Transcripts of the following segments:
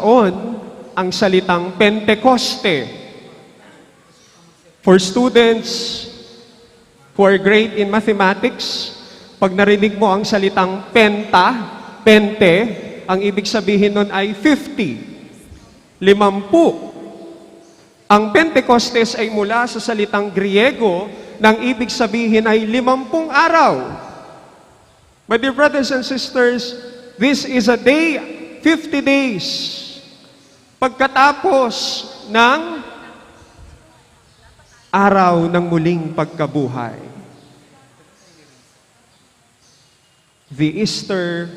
on ang salitang Pentecoste. For students who are great in mathematics, pag narinig mo ang salitang pente, ang ibig sabihin nun ay 50, 50. Ang Pentecostes ay mula sa salitang Griego, nang ibig sabihin ay 50 araw. My dear brothers and sisters, this is a day, 50 days, pagkatapos ng araw ng muling pagkabuhay. The Easter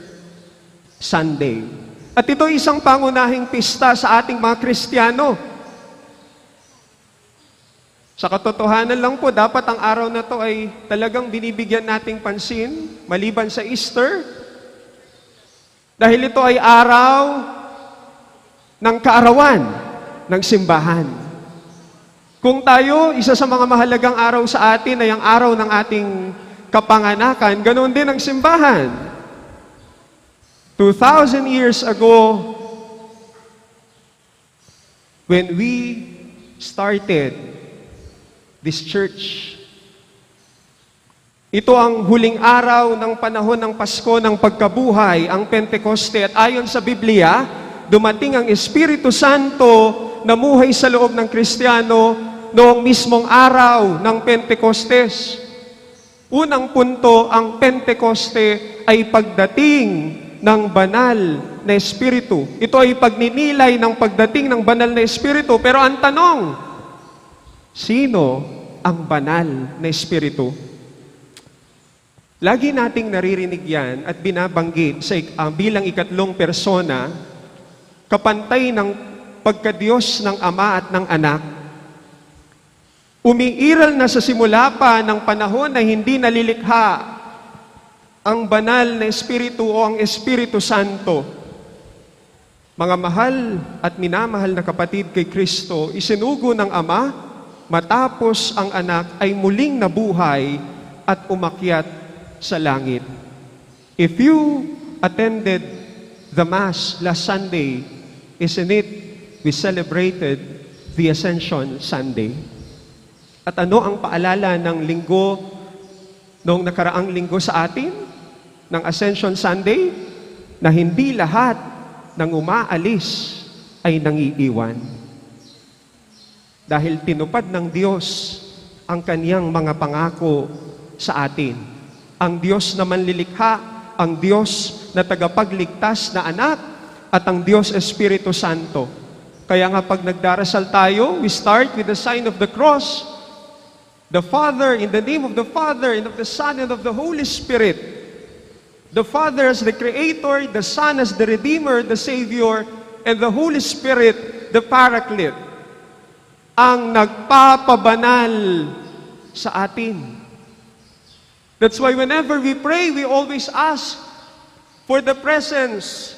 Sunday. At ito isang pangunahing pista sa ating mga Kristiyano. Sa katotohanan lang po, dapat ang araw na to ay talagang binibigyan nating pansin, maliban sa Easter, dahil ito ay araw ng kaarawan ng simbahan. Kung tayo, isa sa mga mahalagang araw sa atin ay ang araw ng ating kapanganakan, ganoon din ang simbahan. 2,000 years ago, when we started this church, ito ang huling araw ng panahon ng Pasko ng pagkabuhay, ang Pentecoste. At ayon sa Biblia, dumating ang Espiritu Santo na muhay sa loob ng Kristiyano noong mismong araw ng Pentecostes. Unang punto, ang Pentecoste ay pagdating ng banal na Espiritu. Ito ay pagninilay ng pagdating ng banal na Espiritu. Pero ang tanong, sino ang banal na Espiritu? Lagi nating naririnig yan at binabanggit sa bilang ikatlong persona, kapantay ng pagkadiyos ng Ama at ng Anak. Umiiral na sa simula pa ng panahon na hindi nalilikha ang banal na Espiritu o ang Espiritu Santo. Mga mahal at minamahal na kapatid kay Kristo, isinugo ng Ama matapos ang Anak ay muling nabuhay at umakyat sa langit. If you attended the Mass last Sunday, isn't it we celebrated the Ascension Sunday? At ano ang paalala ng linggo, noong nakaraang linggo sa atin, ng Ascension Sunday? Na hindi lahat ng umaalis ay nangiiwan. Dahil tinupad ng Diyos ang kaniyang mga pangako sa atin. Ang Diyos na manlilikha, ang Diyos na tagapagligtas na anak, at ang Diyos Espiritu Santo. Kaya nga pag nagdarasal tayo, we start with the sign of the cross. The Father, in the name of the Father, and of the Son, and of the Holy Spirit. The Father as the Creator, the Son as the Redeemer, the Savior, and the Holy Spirit, the Paraclete, ang nagpapabanal sa atin. That's why whenever we pray, we always ask for the presence,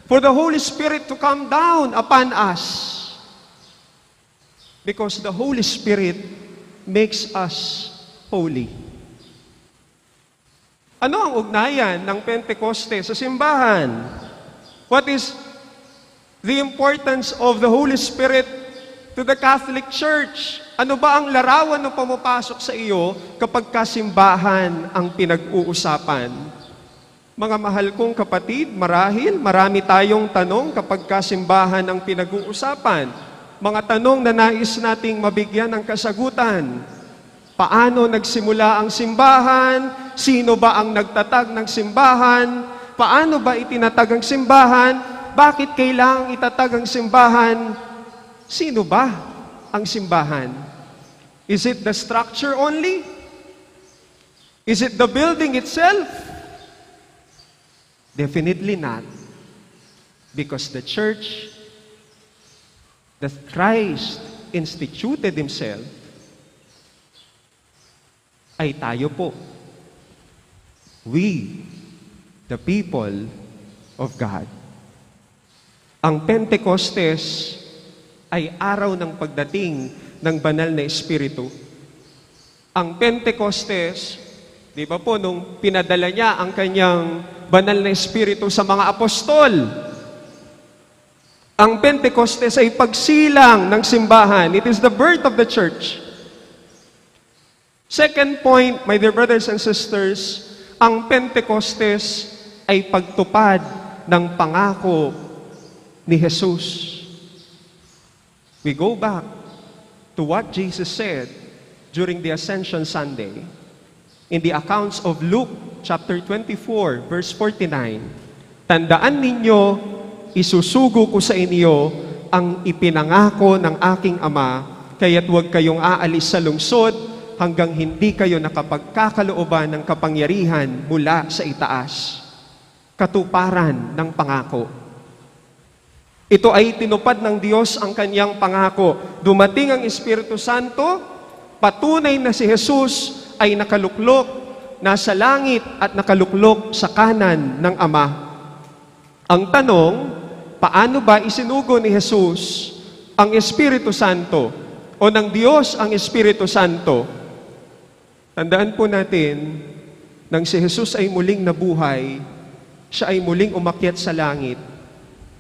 for the Holy Spirit to come down upon us. Because the Holy Spirit makes us holy. Ano ang ugnayan ng Pentecoste sa simbahan? What is the importance of the Holy Spirit to the Catholic Church? Ano ba ang larawan na pumapasok sa iyo kapag kasimbahan ang pinag-uusapan? Mga mahal kong kapatid, marahil marami tayong tanong kapag kasimbahan ang pinag-uusapan. Mga tanong na nais nating mabigyan ng kasagutan. Paano nagsimula ang simbahan? Sino ba ang nagtatag ng simbahan? Paano ba itinatag ang simbahan? Bakit kailangang itatag ang simbahan? Sino ba ang simbahan? Is it the structure only? Is it the building itself? Definitely not. Because the church that Christ instituted Himself ay tayo po. We, the people of God. Ang Pentecostes ay araw ng pagdating ng banal na Espiritu. Ang Pentecostes, di ba po, nung pinadala niya ang kanyang banal na Espiritu sa mga apostol, Ang Pentecostes ay pagsilang ng simbahan. It is the birth of the church. Second point, my dear brothers and sisters, ang Pentecostes ay pagtupad ng pangako ni Jesus. We go back to what Jesus said during the Ascension Sunday in the accounts of Luke chapter 24, verse 49. Tandaan ninyo, isusugo ko sa inyo ang ipinangako ng aking Ama, kaya't huwag kayong aalis sa lungsod hanggang hindi kayo nakapagkakalooban ng kapangyarihan mula sa itaas. Katuparan ng pangako. Ito ay tinupad ng Diyos ang kanyang pangako. Dumating ang Espiritu Santo, patunay na si Jesus ay nakaluklok, nasa langit at nakaluklok sa kanan ng Ama. Ang tanong, paano ba isinugo ni Jesus ang Espiritu Santo o ng Diyos ang Espiritu Santo? Tandaan po natin, nang si Jesus ay muling nabuhay, siya ay muling umakyat sa langit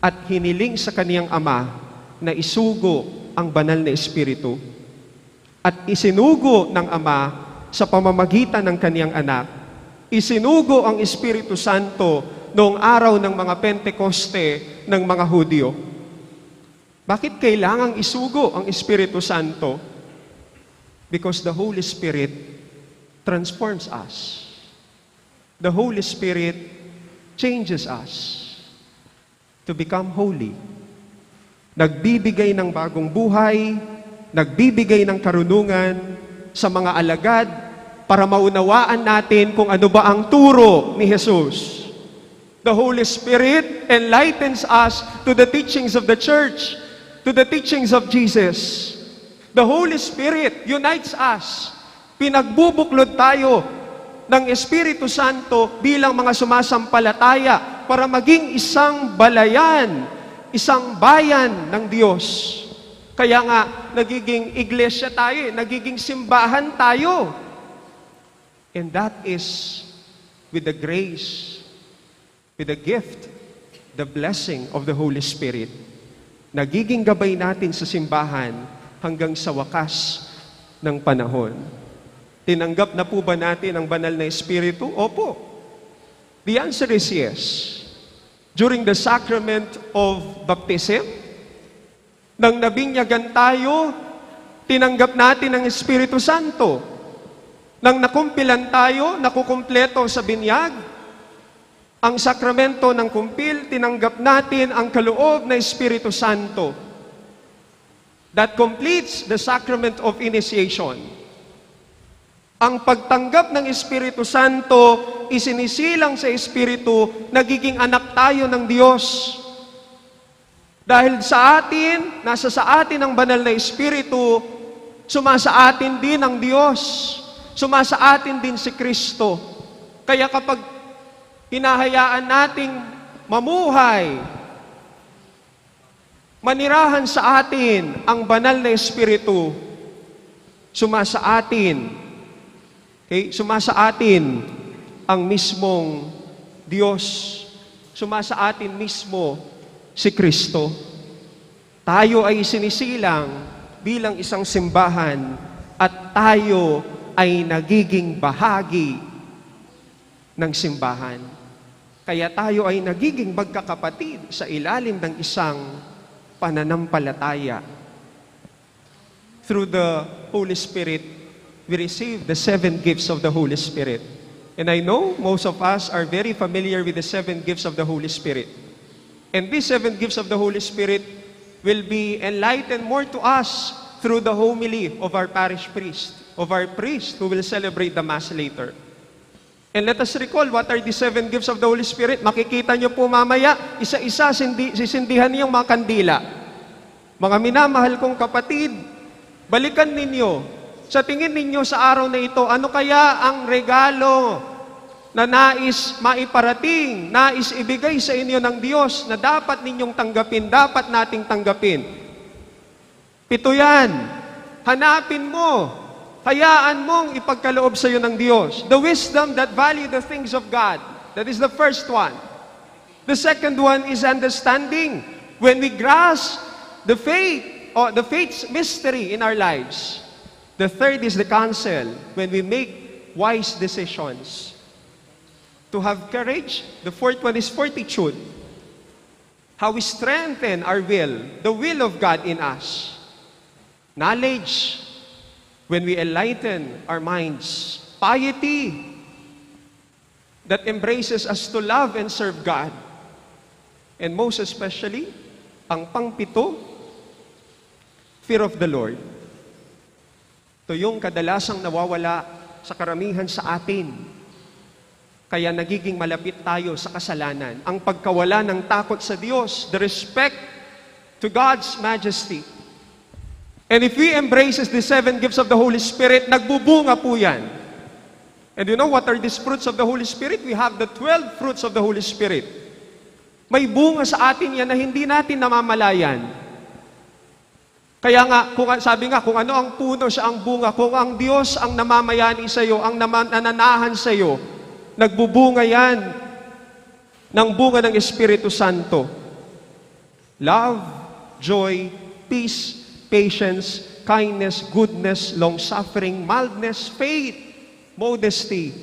at hiniling sa kaniyang Ama na isugo ang banal na Espiritu. At isinugo ng Ama sa pamamagitan ng kaniyang anak. Isinugo ang Espiritu Santo noong araw ng mga Pentekoste ng mga Hudyo. Bakit kailangang isugo ang Espiritu Santo? Because the Holy Spirit transforms us. The Holy Spirit changes us to become holy. Nagbibigay ng bagong buhay, nagbibigay ng karunungan sa mga alagad para maunawaan natin kung ano ba ang turo ni Jesus. The Holy Spirit enlightens us to the teachings of the church, to the teachings of Jesus. The Holy Spirit unites us. Pinagbubuklod tayo ng Espiritu Santo bilang mga sumasampalataya para maging isang balayan, isang bayan ng Diyos. Kaya nga, nagiging iglesia tayo, nagiging simbahan tayo. And that is with the grace, with the gift, the blessing of the Holy Spirit. Nagiging gabay natin sa simbahan hanggang sa wakas ng panahon. Tinanggap na po ba natin ang banal na Espiritu? Opo. The answer is yes. During the sacrament of baptism, nang nabinyagan tayo, tinanggap natin ang Espiritu Santo. Nang nakumpilan tayo, nakukumpleto sa binyag, ang sakramento ng kumpil, tinanggap natin ang kaloob na Espiritu Santo. That completes the sacrament of initiation. Ang pagtanggap ng Espiritu Santo, isinisilang sa Espiritu, nagiging anak tayo ng Diyos. Dahil sa atin, nasa sa atin ang banal na Espiritu, sumasa atin din ang Diyos. Sumasa atin din si Kristo. Kaya kapag hinahayaan nating mamuhay, manirahan sa atin ang banal na Espiritu, sumasa atin, sumasa atin ang mismong Diyos. Sumasa atin mismo si Kristo. Tayo ay sinisilang bilang isang simbahan at tayo ay nagiging bahagi ng simbahan. Kaya tayo ay nagiging magkakapatid sa ilalim ng isang pananampalataya. Through the Holy Spirit, we receive the 7 gifts of the Holy Spirit. And I know most of us are very familiar with the 7 gifts of the Holy Spirit. And these 7 gifts of the Holy Spirit will be enlightened more to us through the homily of our parish priest, of our priest who will celebrate the Mass later. And let us recall what are the 7 gifts of the Holy Spirit. Makikita nyo po mamaya, isa-isa sisindihan niyong mga kandila. Mga minamahal kong kapatid, balikan ninyo. Sa tingin ninyo sa araw na ito, ano kaya ang regalo na nais maiparating, nais ibigay sa inyo ng Diyos na dapat ninyong tanggapin, dapat nating tanggapin? 7 yan. Hanapin mo. Hayaan mong ipagkaloob sa iyo ng Diyos. The wisdom that value the things of God. That is the first one. The second one is understanding. when we grasp the faith, or the faith's mystery in our lives. The third is the counsel, when we make wise decisions. To have courage. The fourth one is fortitude. How we strengthen our will, the will of God in us. Knowledge, when we enlighten our minds. Piety, that embraces us to love and serve God. And most especially, ang pangpito, fear of the Lord. Ito yung kadalasang nawawala sa karamihan sa atin. Kaya nagiging malapit tayo sa kasalanan. Ang pagkawala ng takot sa Diyos, the respect to God's majesty. And if we embraces the 7 gifts of the Holy Spirit, nagbubunga po yan. And you know what are these fruits of the Holy Spirit? We have the 12 fruits of the Holy Spirit. May bunga sa atin yan na hindi natin namamalayan. Kaya nga, sabi nga, kung ano ang puno, siya ang bunga. Kung ang Diyos ang namamayani sa iyo, ang nananahan sa iyo, nagbubunga yan ng bunga ng Espiritu Santo. Love, joy, peace, patience, kindness, goodness, long-suffering, mildness, faith, modesty,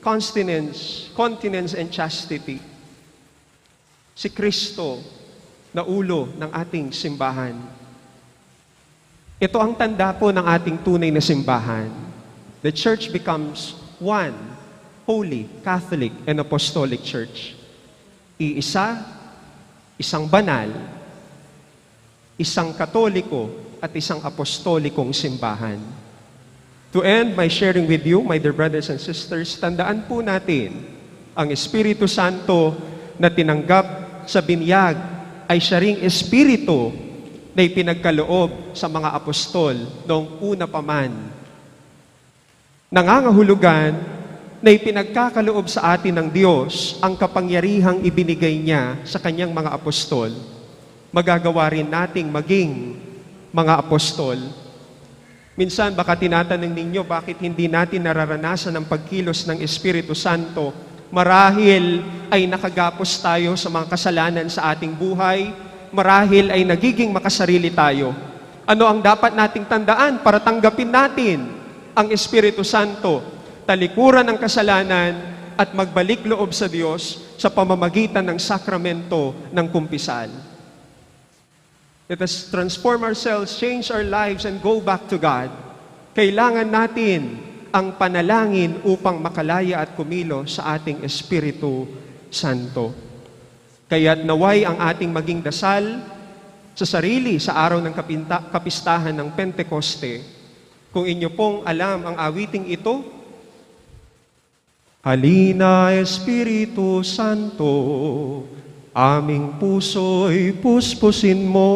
continence, and chastity. Si Kristo na ulo ng ating simbahan. Ito ang tanda po ng ating tunay na simbahan. The church becomes one, holy, Catholic, and Apostolic Church. Iisa, isang banal, isang katoliko, at isang apostolikong simbahan. To end my sharing with you, my dear brothers and sisters, tandaan po natin, ang Espiritu Santo na tinanggap sa binyag ay siya ring Espiritu na ipinagkaloob sa mga apostol noong una pa man. Nangangahulugan na ipinagkakaloob sa atin ng Diyos ang kapangyarihang ibinigay niya sa kanyang mga apostol. Magagawa rin nating maging mga apostol. Minsan baka tinatanong ninyo bakit hindi natin nararanasan ang pagkilos ng Espiritu Santo. Marahil ay nakagapos tayo sa mga kasalanan sa ating buhay. Marahil ay nagiging makasarili tayo. Ano ang dapat nating tandaan para tanggapin natin ang Espiritu Santo? Talikuran ng kasalanan at magbalik loob sa Diyos sa pamamagitan ng sakramento ng kumpisal. Let us transform ourselves, change our lives, and go back to God. Kailangan natin ang panalangin upang makalaya at kumilo sa ating Espiritu Santo. Kaya't naway ang ating maging dasal sa sarili sa araw ng kapistahan ng Pentekoste. Kung inyo pong alam ang awiting ito, Halina Espiritu Santo, aming puso'y puspusin mo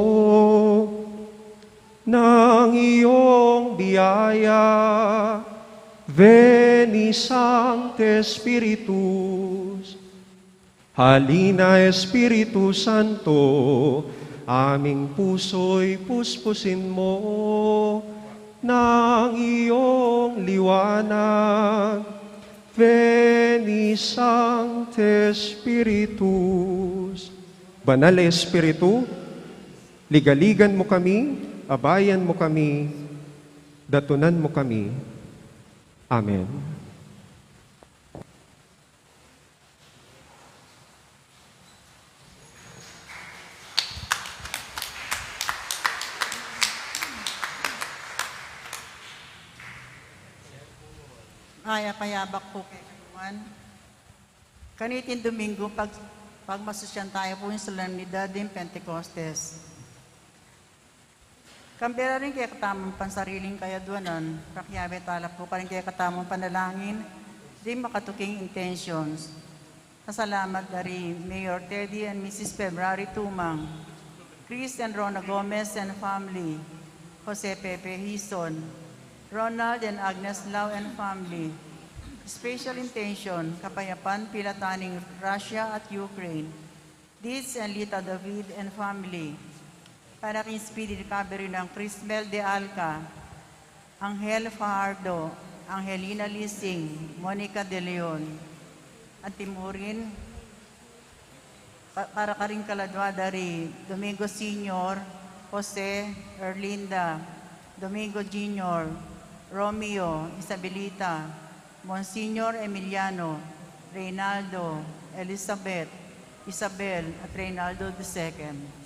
ng iyong biyaya. Veni Sancte Spiritus. Halina Espiritu Santo, aming puso'y puspusin mo ng iyong liwanag. Veni Sancte Spiritus. Banal na Espiritu, ligaligan mo kami, abayan mo kami, datunan mo kami. Amen. Kaya payabak po kay everyone. Kanitin Domingo, pagmasusyan tayo po yung solemnidad ng Pentecostes. Kambira rin kaya katamang pansariling kayaduanan, prakyabe tala po ka rin kaya katamang panalangin, di makatuking intentions. Pasalamat dari Mayor Teddy and Mrs. February Tumang, Chris and Rona Gomez and family, Jose Pepe Hison, Ronald and Agnes Lau and family. Special intention, Kapayapan, Pilataning, Russia at Ukraine. Diz and Lita David and family. Para kay speedy recovery ng Crismel de Alca, Angel Fajardo, Angelina Lising, Monica De Leon, at Timurin para ka rin kaladwa dari Domingo Senior, Jose, Erlinda, Domingo Junior, Romeo, Isabelita, Monsignor Emiliano, Reynaldo, Elizabeth, Isabel at Reynaldo II.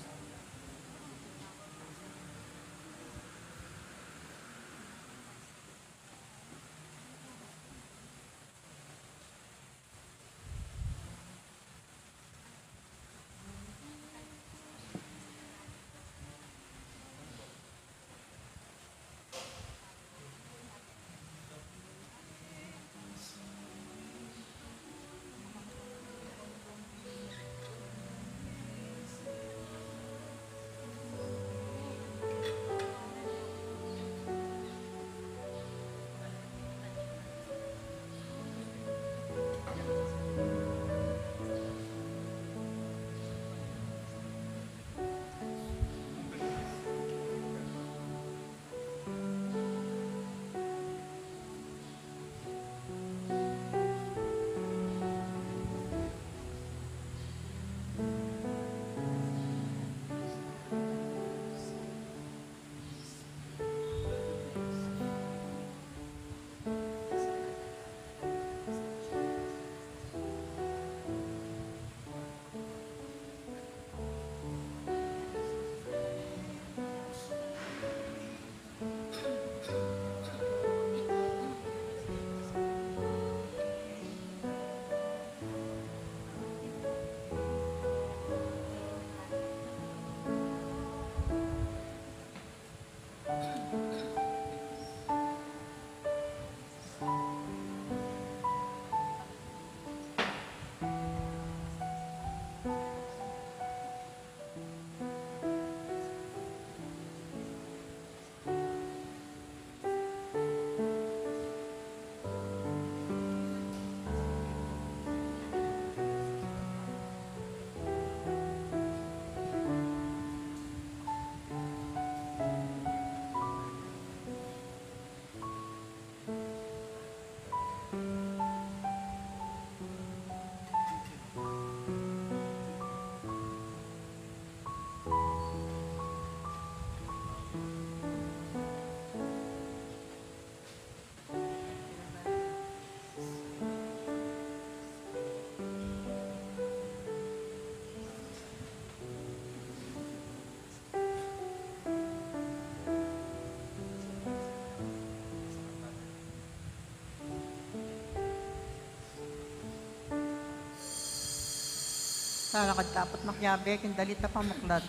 Sarakad kapot makyabek, yung dalit na pamuklat.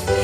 Espíritu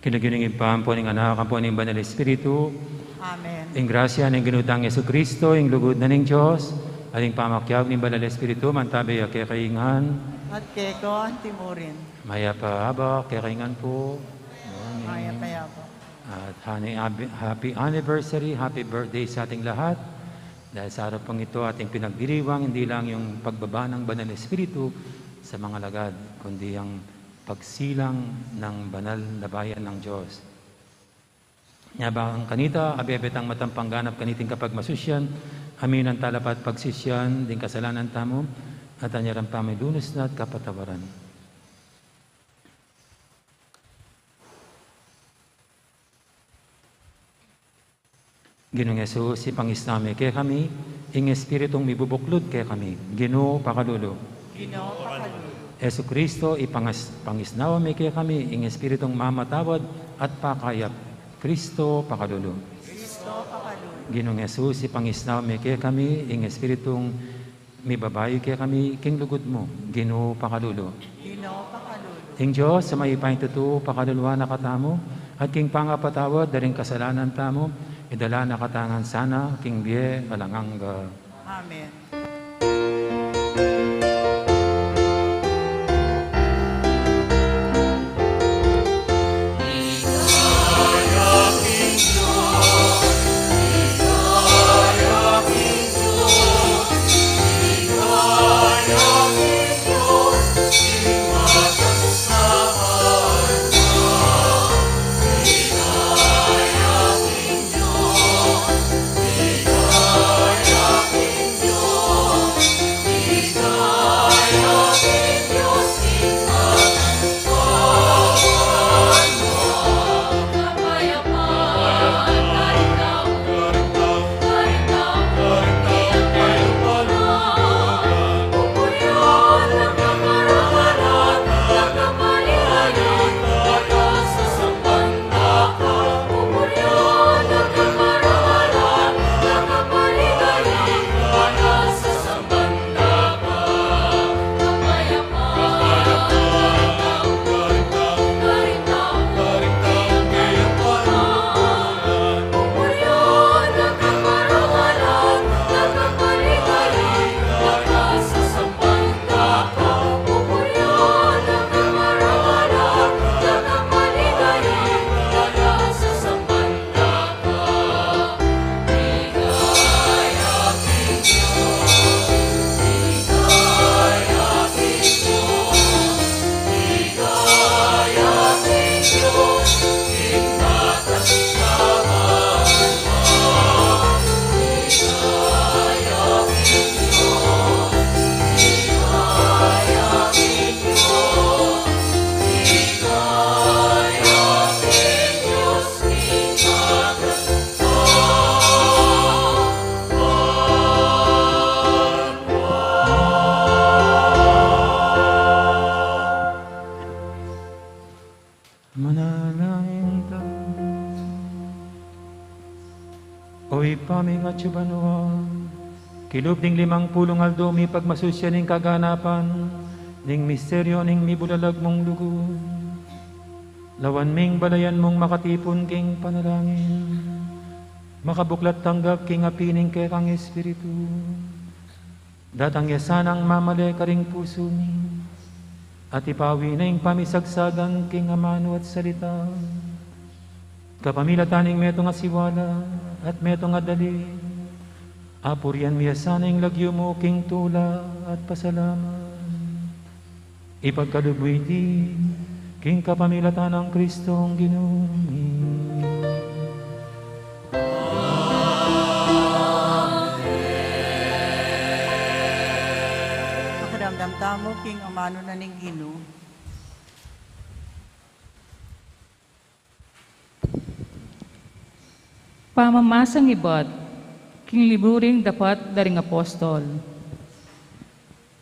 Kinaginingin po ng anak ang po ng Banal Espiritu, Amen. ang grasya ng ginutang Yesu Kristo, ang lugod na ng Diyos, at ang pamakyag ng Banal Espiritu, mantabi kay kaingan, At keko, timurin. maya pa haba, kay kaingan po. Maya kaya po. At happy anniversary, happy birthday sa ating lahat. Dahil sa araw pang ito, ating pinagdiriwang, hindi lang yung pagbaba ng Banal Espiritu sa mga lagad, kundi ang pagsilang ng banal na bayan ng Diyos. Nyabang kanita, abebetang matampang ganap kaniting kapag masusyan, amin ang talapat pagsisyan, din kasalanan tamo, at anyarang pamilunos na at kapatawaran. Ginoong Yesus, ipangisnami kay kami, ing Espiritong mibubuklod kay kami, Ginoo pakalulo. Ginoo, pakalulo. Yesu Kristo, ipangisnawa mi kay kami, ing Espiritong mamatawad at pakayap, Kristo pakalulo. Kristo, pakalulo. Ginoong Yesus, ipangisnawa mi kay kami, ing Espiritong mibabayo kay kami, king lugod mo, Ginoo pakalulo. Ginoo, pakalulo. Ing Diyos, sa may ipahintuto, pakaluluwa na katamo, at king pangapatawad, daring kasalanan tamo, idala na katangan sana, king biye, alanganga. Amen. Manalangin ka. Oy pamingat banwa, kilub ding 50 aldo mi pagmasusya ning kaganapan, ning misteryo ning mibulalag mong lugod. Lawan ming balayan mong makatipon king panalangin, makabuklat tanggap king apining kay kang Espiritu. Datang yasanang mamali karing puso mi, at ipawi na yung pamisagsagang king amano at salita. Kapamilataning meto nga siwala at meto nga dali. Apuryan miyasana yung lagyo mo king tula at pasalamat. Ipagkaluboy di king kapamilatan ng Kristong Ginoo. Pakiramdam tamo, king amano na ning Ginoo. Pamamasang ibat, king liburing dapat daring apostol.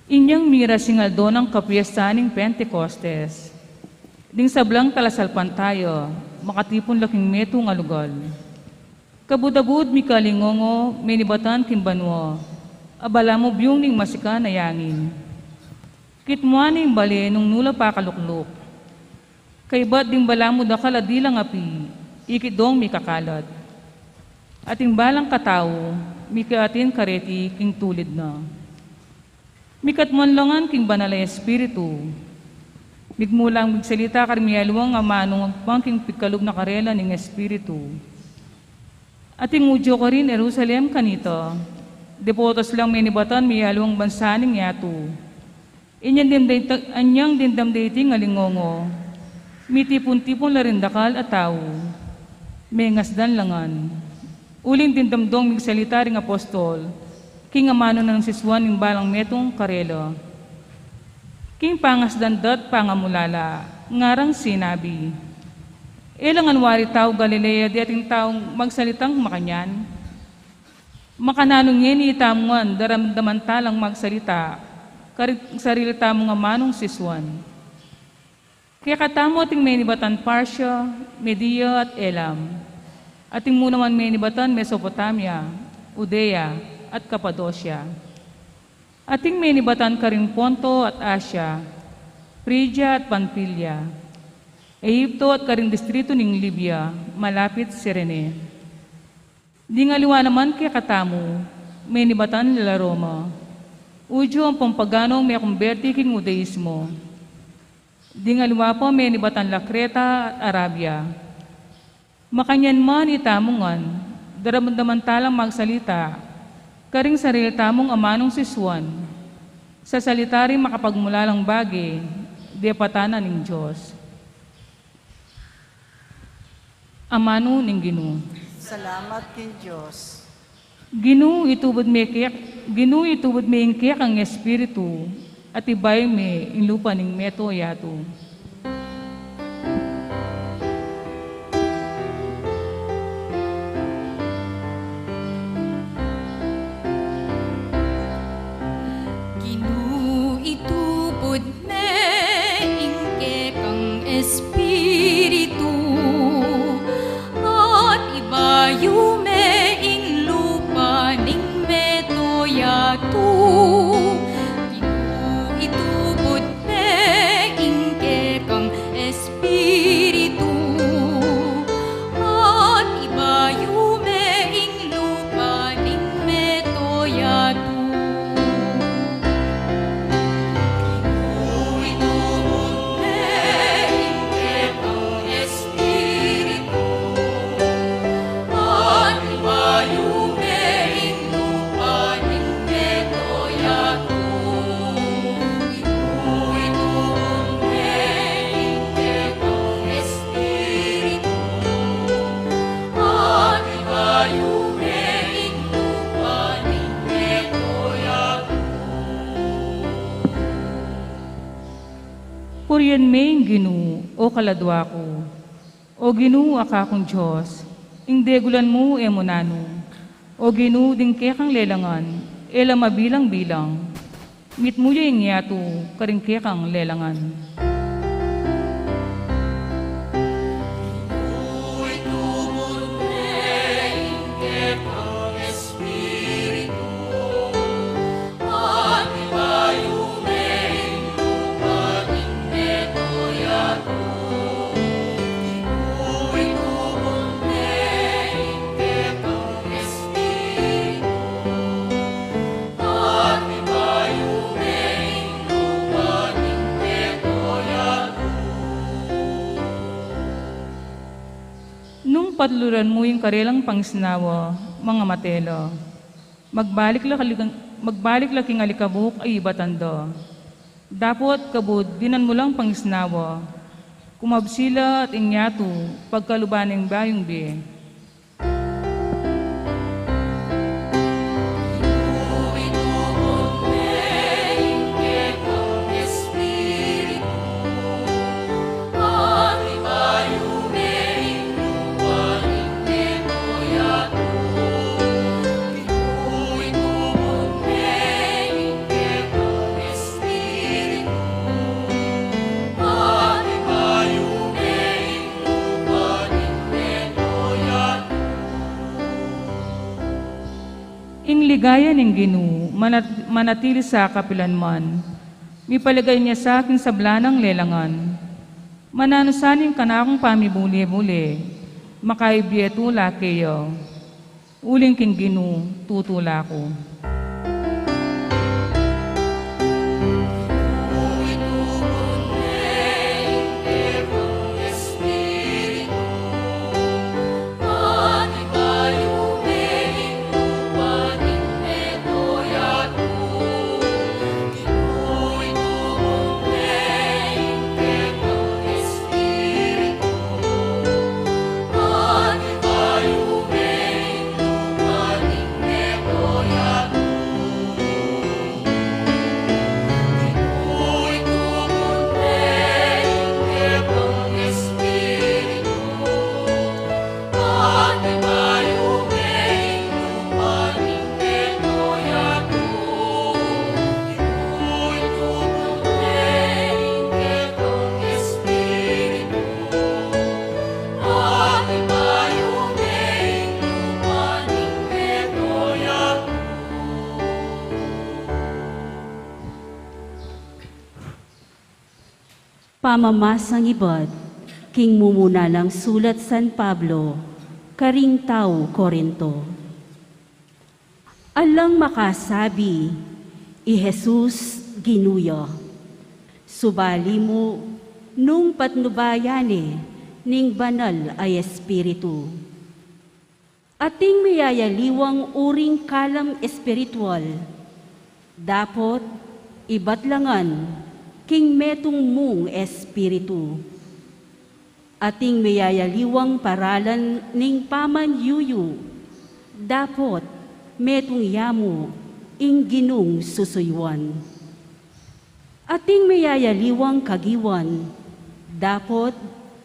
Inyang mira singaldo ng kapiyasan ng Pentecostes. Ding sablang talasalpan tayo, makatipon laking meto nga lugal. Kabudabud mi kalingongo, minibatan kimbanwo, abala mo biyong ning masika na yangin. Kitmuan ning bali nung nula pa kalukluk. Kay ba't din bala mo da kaladilang api, ikidong mi kakalat. Ating balang katao, mi kaatin kareti king tulid na. Mikatmonlangan king banalay espiritu. Migmulang migsalita karmiyaluang amanong agpangking pikalog na karela ning espiritu. Ating udyo ko rin Jerusalem kanito. Depotos lang minibatan miyaluang bansaning yato. Anyang dindam dating alingongo. Mitipon-tipon la rin dakal at tao. May ngasdan langan. Uling dindamdong migsalita ring apostol. King amano ng siswan ng balang metong karelo. King pangasdandat pangamulala, ngarang sinabi. Ilangan wari tao Galilea di ating taong magsalitang makanyan. Makananong yeni itamuan daramdaman talang magsalita, sarili tamong amanong siswan. Kaya katamo ating menibatan Parsya, Media at Elam. Ating munaman menibatan Mesopotamia, Udea, at Kapadosya. Ating menibatan ka rin Ponto at Asya, Phrygia at Pampilya, Ehipto at karing distrito ng Libya, malapit Sirene. Di nga liwa naman kaya katamo, menibatan nila Roma, udyo ang pampaganong may kumberti king Udaismo. Di nga liwa po menibatan la Creta at Arabia. Makanyan man itamungan, daramdaman talang magsalita, karing sarili tamong amanong siswan, sa salita rin makapagmulalang bagay, di patanan ng Diyos. Amano ng Ginoo. Salamat kin Diyos. Ginoo itubod may ingkek ang Espiritu, at ibay may inlupa ng meto yato. Itubod me ingke kang espiritu at ibayo me ing lupa ning metoyato. Itubod me ingke kang espiritu at ibayo me ing lupa ning metoyato. Puriyan may Ginoo, o kaladwa ko, o Ginoo akakong Diyos, ing degulan mo emonano, o Ginoo ding kekang lelangan, ela mabilang-bilang, mit mo yung yato, karing kekang lelangan. Nung patluran mo yung karelang pangisnawa, mga matelo, magbalik la king alikabuk ay ibatando. Dapot kabud dinan mo lang pangisnawa, kumabsila at inyato pagkalubaning bayong bi. Ligaya ng Ginoo, manatili sa kapilanman. Mipalagay niya sa akin sa blanang lelangan. Mananusanin ka na akong pamibuli-buli, makaibiyetula kayo. Uling king ginu, tutula ko. Pamamasang ibad, king mumuna ng sulat San Pablo, karing tao Korinto. Alang makasabi, i Jesus ginuya, subali mo nung patnubayane ning banal ay espiritu. Ating mayayaliwang uring kalam espiritual, dapot ibatlangan king metong mong espiritu. Ating mayayaliwang paralan ning pamanyuyu, dapot metong yamo ing ginung susuywan. Ating mayayaliwang kagiwan, dapot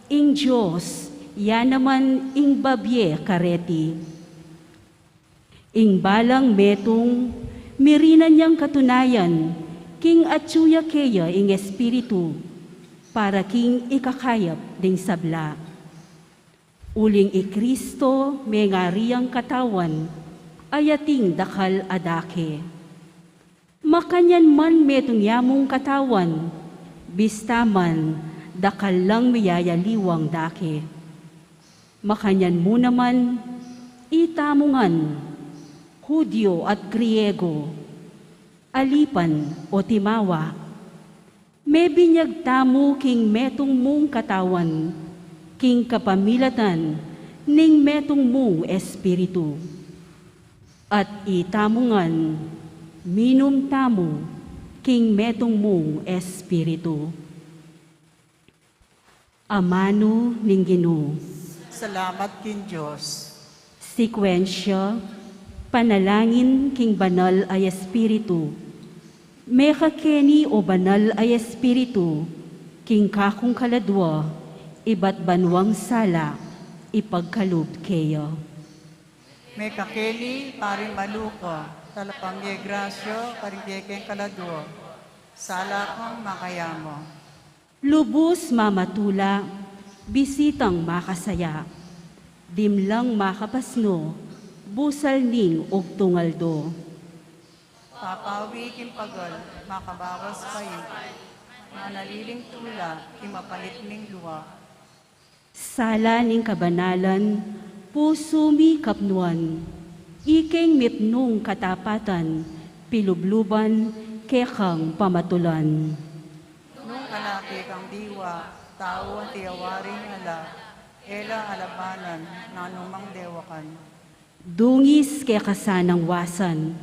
ing Diyos yan naman ing babye kareti. Ing balang metong mirinan niyang katunayan, king atsuya keya ing espiritu, para king ikakayap ding sabla. Uling i Kristo may ngariyang katawan, ayating dakal adake. Makanyan man metong yamong katawan, bistaman dakal lang mayayaliwang dake. Makanyan mo naman, itamungan, Hudyo at Griego, alipan o timawa, may binyag tamo king metong mong katawan, king kapamilatan, ning metong mong espiritu. At itamungan, minum tamo, king metong mong espiritu. Amano ning Ginoo. Salamat kin Diyos. Sekwensya, panalangin king banal ay espiritu. Meka keni o banal ay espiritu, king kakong kaladwa, iba't banwang sala, ipagkalub keyo. May kakeli, paring maluka, talapangye grasyo, karigekeng kaladwo, sala kong makayamo. Lubos mamatula, bisitang makasaya, dimlang makapasno, busal ning og tungaldo. Papawi kin pagal, makabawas kayo, manaliling tula, kimapalit ning luwa. Sala ning kabanalan, puso mi kapnuan, iking mipnong katapatan, pilubluban, kekang pamatulan. Nung kalaki kang diwa, tao ang tiyawaring ala, ela alabanan, nanumang dewakan. Dungis kaya kasanang wasan,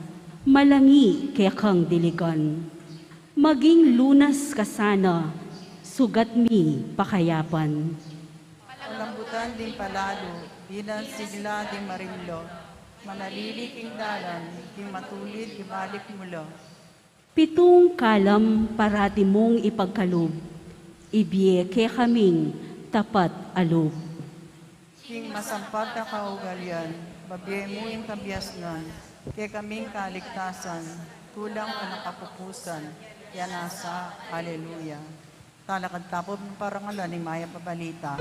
malangi kaya kang diligan. Maging lunas kasana, sugat mi pakayapan. Palambutan din palalo, bilang sigla din marimlo, manalili king dalan, king matulid, ibalik mulo. Pitong kalam parati mong ipagkalub, ibiye kaya kaming tapat alub. King masampad na kaugalyan, babye mo yung kabiasnan, kaya kaming kaligtasan, tulang ka nakapupusan, yan nasa Hallelujah. Talakad tapos ng parangalan ni Maya Pabalita.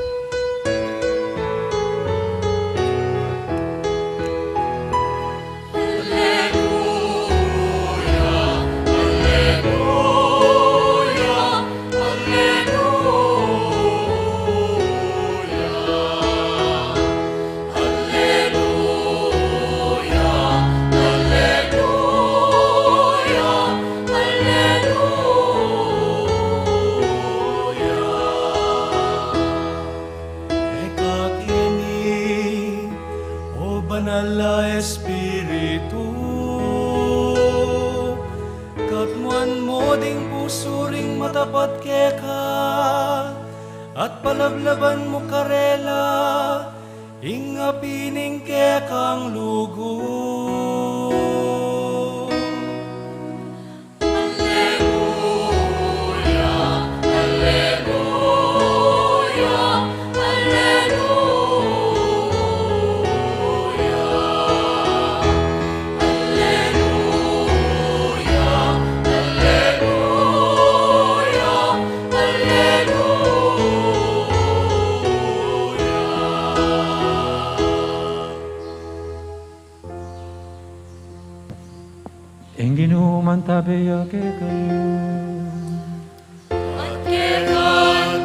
at palablaban mo karela, inga pining ke kang lugo. Ing ginuman tabeya ke kayo. At kekang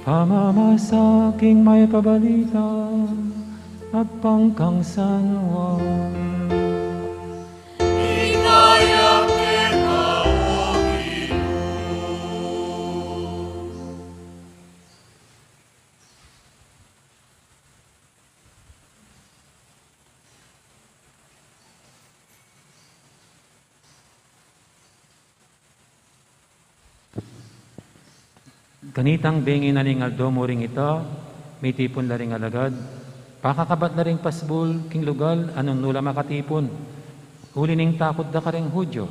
Pamamasaking may pabalita at pangkang sanwa. Kanitang bengi na ning aldo mo ring ito, may tipon la ring alagad. Pakakabat na ring pasbul, king lugal, anong nula makatipon. Huli ning takot da ka ring Hudyo.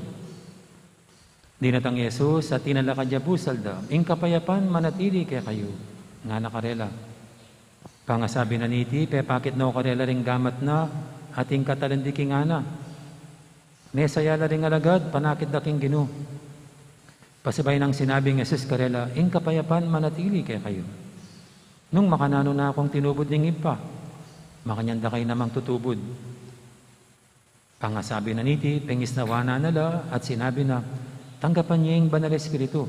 Di natang Yesus at tinala ka busal da, ing kapayapan manatili kaya kayo, nga nakarela. Pangasabi na niti, pepakit na o karela ring gamat na, ating katalandiking ana. Nesaya la ring alagad, panakit da king ginu. Pasabay ng sinabing Jesus karela, ing kapayapan manatili kaya kayo. Nung makanano na akong tinubod ning ipa, makanyanda kayo namang tutubod. Pangasabi na niti, pengis na wana nala at sinabi na, tanggapan niya yung banal espiritu.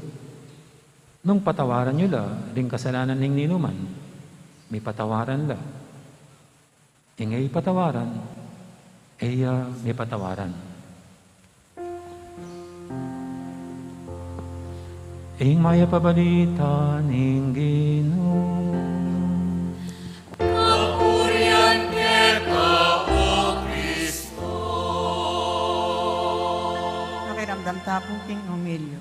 Nung patawaran nyo la, ring kasalanan ning ninuman, may patawaran la. Ingay patawaran, may patawaran. Ing maya pabalita ning Ginoo. kapurian keka o Kristo. Nakiramdam tapo king humilyo.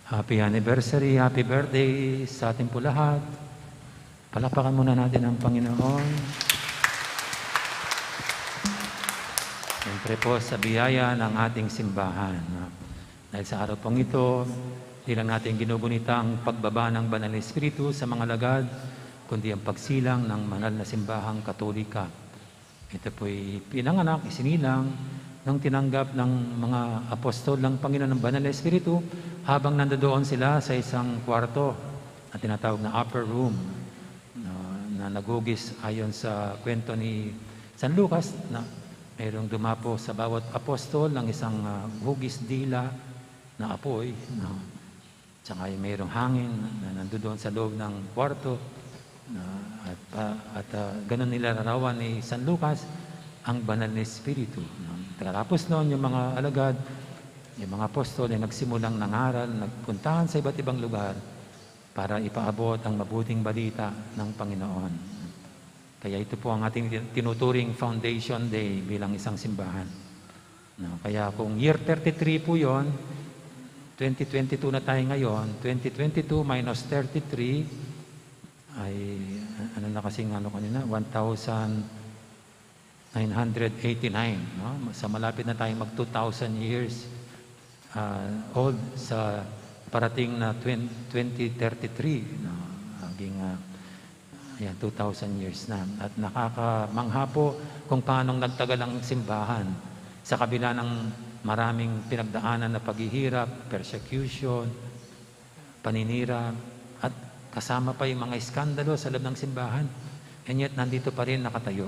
Happy anniversary, happy birthday sa ating po lahat. Palapakan muna natin ang Panginoon. Siyempre po sa biyaya ng ating simbahan. Dahil sa araw pong ito, di lang natin ginugunita ang pagbaba ng Banal na Espiritu sa mga lagad, kundi ang pagsilang ng banal na simbahang Katolika. Ito po'y pinanganak, isinilang, nang tinanggap ng mga apostol ng Panginoon ng Banal na Espiritu habang nandoon sila sa isang kwarto na tinatawag na upper room na nagugis ayon sa kwento ni San Lucas na mayroong dumapo sa bawat apostol ng isang hugis dila na apoy. Tsaka mayroong hangin na nandoon sa loob ng kwarto. At ganun nilalarawan ni San Lucas ang banal na espiritu. Tapos noon yung mga alagad, yung mga apostol ay nagsimulang nangaral, nagpuntahan sa iba't ibang lugar para ipaabot ang mabuting balita ng Panginoon. Kaya ito po ang ating tinuturing Foundation Day bilang isang simbahan. Kaya kung year 33 po yon, 2022 na tayo ngayon, 2022 minus 33 ay, ano na kasing ano kanina, 1,989. No? Sa malapit na tayong mag 2,000 years old sa parating na 2033. No? Aging 2,000 years na. At nakakamangha po kung paano nagtagal ang simbahan sa kabila ng maraming pinagdaanan na paghihirap, persecution, paninira, at kasama pa yung mga iskandalo sa loob ng simbahan. And yet, nandito pa rin nakatayo.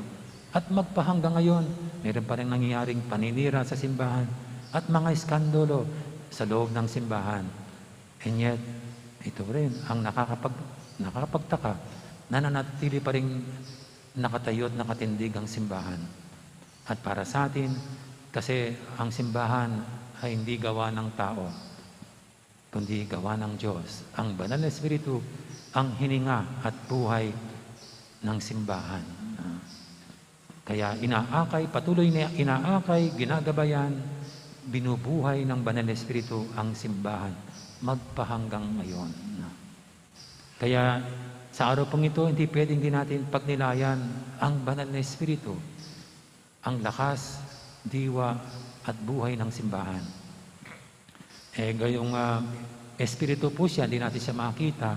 At magpahanggang ngayon, meron pa rin nangyayaring paninira sa simbahan at mga iskandalo sa loob ng simbahan. And yet, ito rin ang nakakapagtaka na nanatili pa rin nakatayo at nakatindig ang simbahan. At para sa atin, kasi ang simbahan ay hindi gawa ng tao, kundi gawa ng Diyos. Ang Banal na Espiritu, ang hininga at buhay ng simbahan. Kaya patuloy na inaakay, ginagabayan, binubuhay ng Banal na Espiritu ang simbahan magpahanggang ngayon. Kaya sa araw pong ito, hindi pwedeng din natin pagnilayan ang Banal na Espiritu, ang lakas, diwa at buhay ng simbahan. Gayong Espiritu po siya, hindi natin siya makita.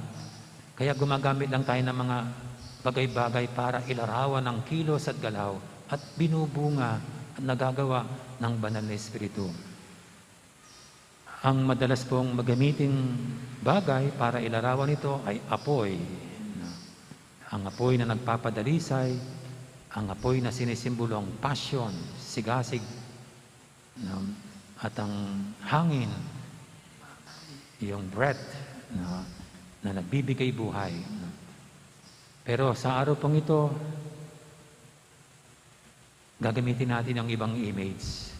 Kaya gumagamit lang tayo ng mga bagay-bagay para ilarawan ng kilos at galaw at binubunga at nagagawa ng Banal na Espiritu. Ang madalas pong magamiting bagay para ilarawan ito ay apoy. Ang apoy na nagpapadalisay, ang apoy na sinisimbolo ang passion, sigasig, at ang hangin, yung breath na nagbibigay buhay. Pero sa araw pong ito, gagamitin natin ang ibang image.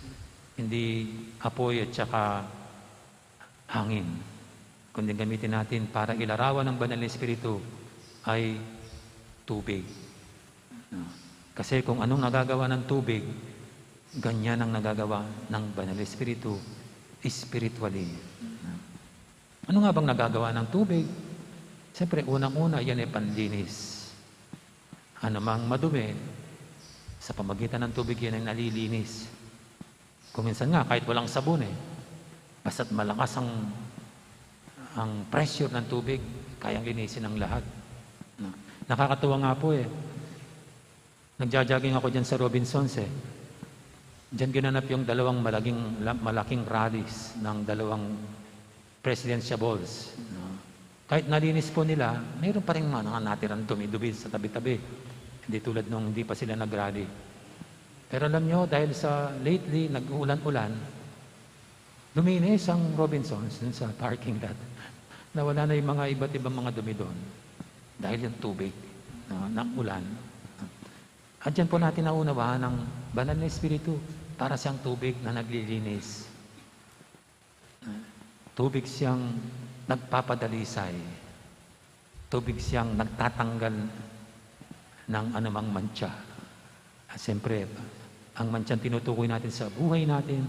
Hindi apoy at saka hangin. Kundi gamitin natin para ilarawan ng Banal na Espiritu ay tubig. Kasi kung anong nagagawa ng tubig, ganyan ang nagagawa ng Banal na Espiritu spiritually. Ano nga bang nagagawa ng tubig? Siyempre, unang-una, yan ay panlinis. Ano mang madumi, sa pamagitan ng tubig yan ay nalilinis. Kung minsan nga, kahit walang sabon basta't malakas ang pressure ng tubig, kayang linisin ang lahat. Nakakatuwa nga po Nagja-jogging ako dyan sa Robinsons Diyan ginanap yung dalawang malaking rallies ng dalawang presidentiables. Kahit nalinis po nila, mayroon pa rin mga natirang dumi-dumi sa tabi-tabi. Hindi tulad nung hindi pa sila nag-rally. Pero alam nyo, dahil sa lately, nag-ulan-ulan, luminis ang Robinsons dun sa parking lot. Nawala na yung mga iba't ibang mga dumi doon. Dahil yung tubig ng ulan. At dyan po natin naunawahan ng Banal na Espiritu para siyang tubig na naglilinis. Tubig siyang nagpapadalisay. Tubig siyang nagtatanggal ng anumang mantsa. At siyempre, ang mantsang tinutukoy natin sa buhay natin,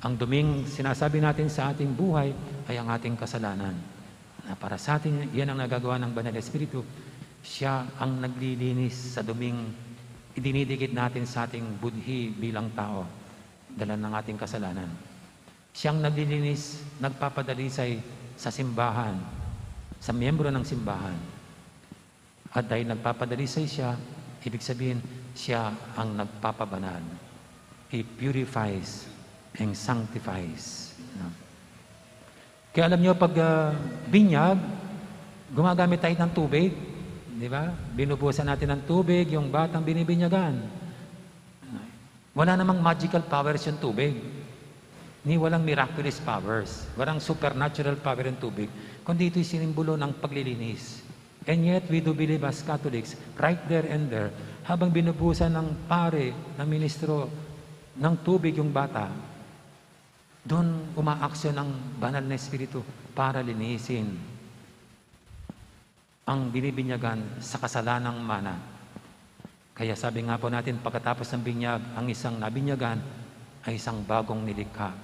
ang duming sinasabi natin sa ating buhay ay ang ating kasalanan. Na para sa atin, yan ang nagagawa ng Banal na Espiritu. Siya ang naglilinis sa duming idinidikit natin sa ating budhi bilang tao, dala ng ating kasalanan. Siyang naglilinis, nagpapadalisay sa simbahan, sa miyembro ng simbahan. At dahil nagpapadalisay siya, ibig sabihin, siya ang nagpapabanal. He purifies and sanctifies. Kaya alam niyo, pag binyag, gumagamit tayo ng tubig. Di ba? Binubusan natin ng tubig, yung batang binibinyagan. Wala namang magical powers yung tubig. Ni walang miraculous powers. Walang supernatural power yung tubig. Kundi ito'y sinimbolo ng paglilinis. And yet, we do believe as Catholics, right there and there, habang binubusan ng pare, ng ministro, ng tubig yung bata, doon umaaksyon ang Banal na Espiritu para linisin ang binibinyagan sa kasalanang mana. Kaya sabi nga po natin, pagkatapos ng binyag, ang isang nabinyagan ay isang bagong nilikha,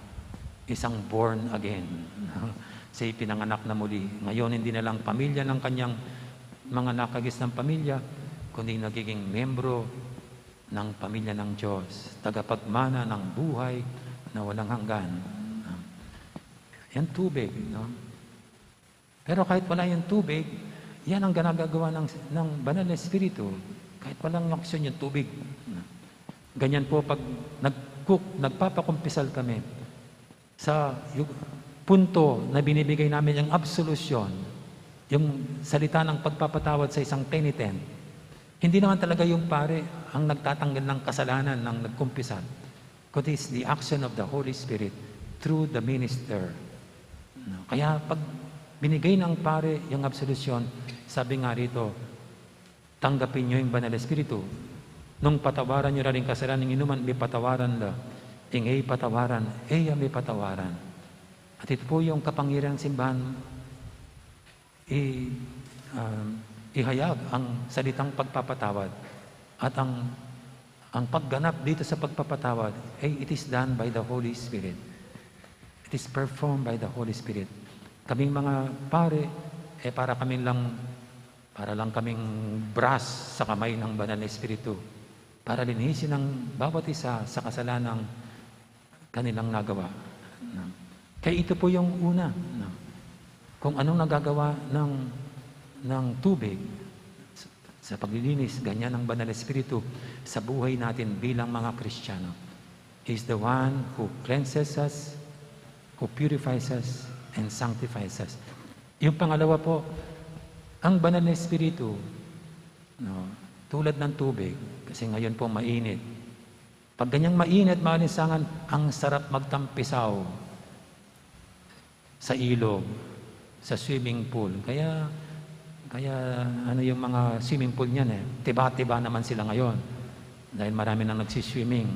isang born again. Siya'y pinanganak na muli. Ngayon, hindi na lang pamilya ng kanyang mga nakagis ng pamilya, kundi nagiging membro ng pamilya ng Diyos, tagapagmana ng buhay na walang hanggan. Yan tubig, no? Pero kahit wala yung tubig, yan ang ginagawa ng Banal na Espiritu. Kahit walang aksyon yung tubig. Ganyan po pag nagpapakumpisal kami sa punto na binibigay namin yung absolusyon, yung salita ng pagpapatawad sa isang penitent. Hindi naman talaga yung pare ang nagtatanggal ng kasalanan ng nagkumpisal, kundi it's the action of the Holy Spirit through the minister. Kaya pag binigay ng pare yung absolusyon, sabi nga rito, tanggapin nyo yung Banal na Espiritu. Nung patawaran nyo rin kasalanan ng inuman, may patawaran la. Ingay patawaran, eya may patawaran. At ito po yung kapangyarihan ng simbahan, ihayag ang salitang pagpapatawad at ang ang pagganap dito sa pagpapatawad, it is done by the Holy Spirit. It is performed by the Holy Spirit. Kaming mga pare, para lang kaming brass sa kamay ng Banal na Espiritu para linisin ang bawat isa sa kasalanang kanilang nagawa. Kaya ito po yung una. Kung anong nagagawa ng tubig sa paglilinis, ganyan ang Banal na Espiritu sa buhay natin bilang mga Kristiyano. He is the one who cleanses us, who purifies us, and sanctifies us. Yung pangalawa po, ang Banal na Espiritu, tulad ng tubig, kasi ngayon po mainit. Pag ganyang mainit, maalinsangan, ang sarap magtampisaw sa ilog, sa swimming pool. Kaya ano yung mga swimming pool niyan tiba-tiba naman sila ngayon. Dahil marami nang nagsiswimming.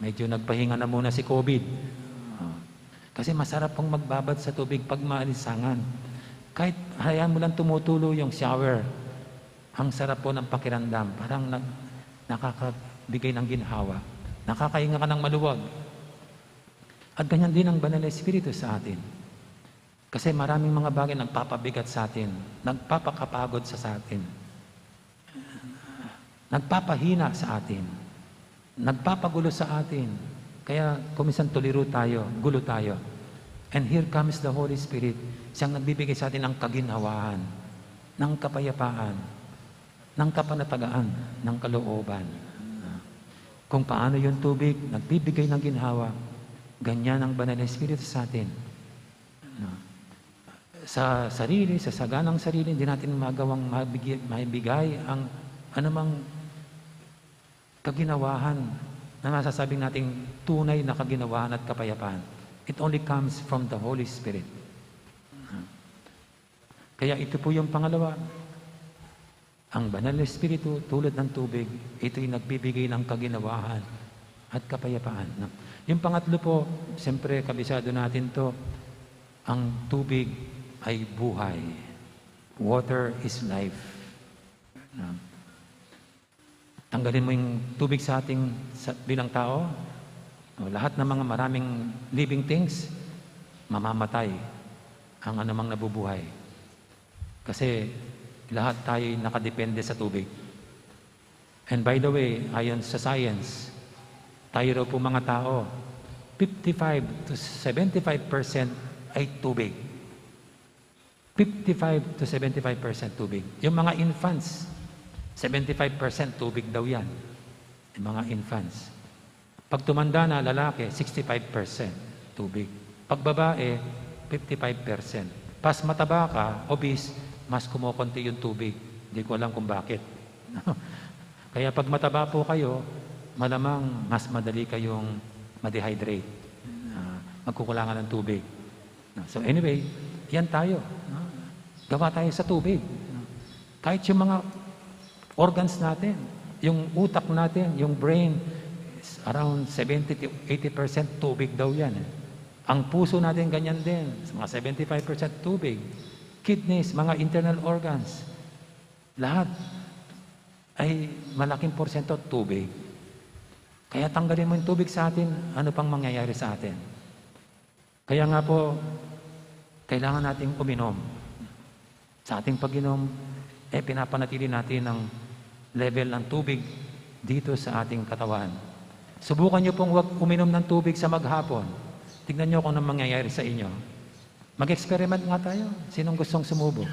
Medyo nagpahinga na muna si COVID. Kasi masarap pong magbabad sa tubig pag maalinsangan. Kahit hayaan mo lang tumutulo yung shower, ang sarap po ng pakiramdam. Parang nakakabigay ng ginhawa. Nakakahinga ka ng maluwag. At ganyan din ang Banal na Espiritu sa atin. Kasi maraming mga bagay nagpapabigat sa atin, nagpapakapagod sa atin, nagpapahina sa atin, nagpapagulo sa atin. Kaya kuminsan tuliro tayo, gulo tayo. And here comes the Holy Spirit. Siyang nagbibigay sa atin ng kaginhawaan, ng kapayapaan, ng kapanatagaan, ng kalooban. Kung paano yung tubig nagbibigay ng ginhawa, ganyan ang Banal na Espiritu sa atin. Sa sarili, sa saganang sarili, hindi natin magawang maibigay ang anumang kaginawahan na masasabing nating tunay na kaginawahan at kapayapaan. It only comes from the Holy Spirit. Kaya ito po yung pangalawa. Ang Banal na Espiritu, tulad ng tubig, ito'y nagbibigay ng kaginawahan at kapayapaan. Yung pangatlo po, siyempre kabisado natin to, ang tubig ay buhay. Water is life. Tanggalin mo yung tubig sa ating bilang tao, lahat ng mga maraming living things, mamamatay ang anumang nabubuhay. Kasi lahat tayo nakadepende sa tubig. And by the way, ayon sa science, tayo raw po mga tao, 55 to 75% ay tubig. 55 to 75% tubig. Yung mga infants, 75% tubig daw yan. Yung mga infants. Pag tumanda na lalaki, 65% tubig. Pag babae, 55%. Pas mataba ka, obese, mas kumukunti yung tubig. Hindi ko alam kung bakit. Kaya pag mataba po kayo, malamang mas madali kayong ma-dehydrate. Magkukulangan ng tubig. So anyway, yan tayo. Gawa tayo sa tubig. Kahit yung mga organs natin, yung utak natin, yung brain, around 70 to 80% tubig daw yan. Ang puso natin ganyan din, mga 75% tubig. Kidneys, mga internal organs, lahat ay malaking porsyento tubig. Kaya tanggalin mo yung tubig sa atin, ano pang mangyayari sa atin? Kaya nga po, kailangan nating uminom. Sa ating pag-inom, pinapanatili natin ang level ng tubig dito sa ating katawan. Subukan nyo pong huwag uminom ng tubig sa maghapon. Tignan nyo kung anong mangyayari sa inyo. Mag-experiment nga tayo. Sinong gustong sumubok?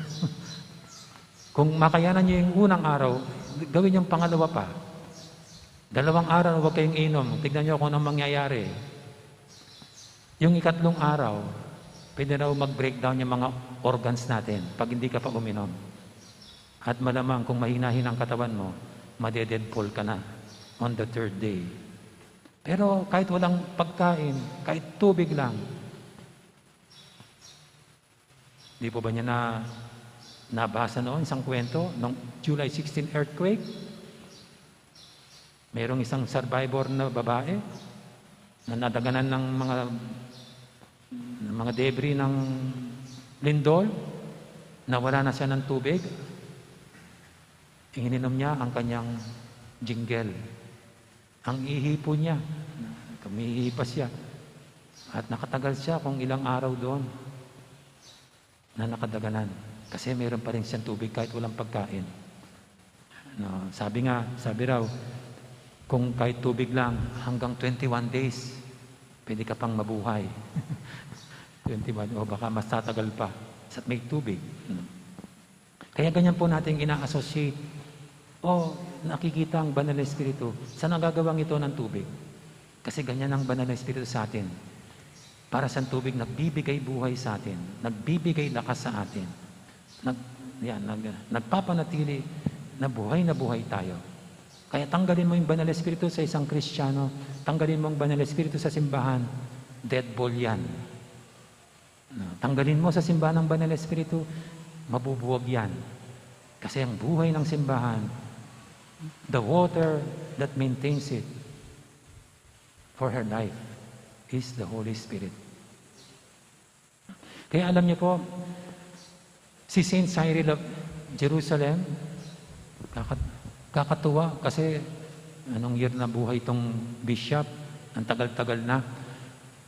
Kung makayanan nyo yung unang araw, gawin yung pangalawa pa. 2 araw, huwag kayong inom. Tignan nyo kung anong mangyayari. Yung ikatlong araw, pwede raw mag-breakdown yung mga organs natin pag hindi ka pa uminom. At malamang kung mahinahin ang katawan mo, madededpool ka na on the 3rd day. Pero kahit walang pagkain, kahit tubig lang, di po ba niya nabasa noon isang kwento ng July 16 earthquake? Mayroong isang survivor na babae na nadaganan ng mga debris ng lindol, nawala na siya ng tubig. Ininom niya ang kanyang jingle. Ang ihi po niya, kumihipas siya. At nakatagal siya kung ilang araw doon na nakadaganan. Kasi meron pa rin siyang tubig kahit walang pagkain. No, sabi raw, kung kahit tubig lang, hanggang 21 days, pwede ka pang mabuhay. 21, o baka mas tatagal pa sa may tubig. Kaya ganyan po natin ina-associate. Nakikita ang Banal na Espiritu sa nagagawang ito ng tubig. Kasi ganyan ang Banal na Espiritu sa atin. Para sa tubig, nagbibigay buhay sa atin. Nagbibigay lakas sa atin. Nagpapanatili na buhay tayo. Kaya tanggalin mo yung Banal na Espiritu sa isang Kristiyano, tanggalin mo ang Banal na Espiritu sa simbahan, dead ball yan. Tanggalin mo sa simbahan ng Banal na Espiritu, mabubuwag yan. Kasi ang buhay ng simbahan, the water that maintains it for her life is the Holy Spirit. Kaya alam niyo po, si Saint Cyril of Jerusalem, kakatuwa kasi anong year na buhay itong bishop, ang tagal-tagal na.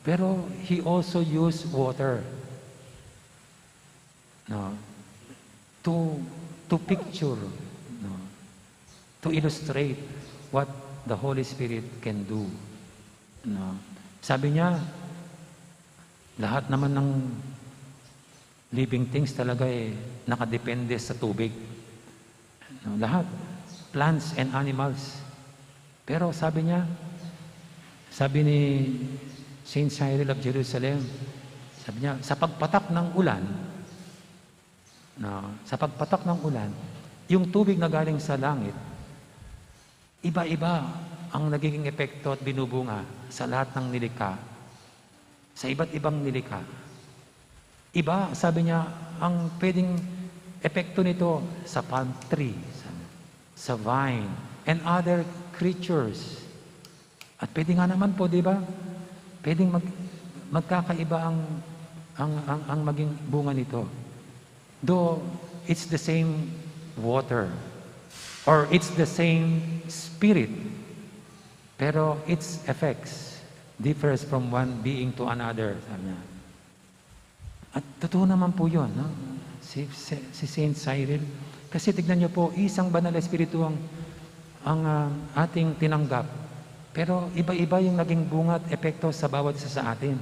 Pero he also used water to picture, to illustrate what the Holy Spirit can do. Sabi niya, lahat naman ng living things talaga nakadepende sa tubig. Lahat. Plants and animals. Pero sabi niya, sabi ni Saint Cyril of Jerusalem, sabi niya, sa pagpatak ng ulan, yung tubig na galing sa langit, iba-iba ang nagiging epekto at binubunga sa lahat ng nilikha, sa iba't ibang nilikha. Iba, sabi niya, ang pwedeng epekto nito sa palm tree, sa vine, and other creatures. At pwede nga naman po, di ba? Pwedeng magkakaiba ang maging bunga nito. Though it's the same water, or it's the same spirit, pero its effects differs from one being to another, sabi niya. At totoo naman po yun, no? Si Saint Cyril. Kasi tignan niyo po, isang Banal na Espiritu ang ating tinanggap. Pero iba-iba yung naging bunga at epekto sa bawat isa sa atin.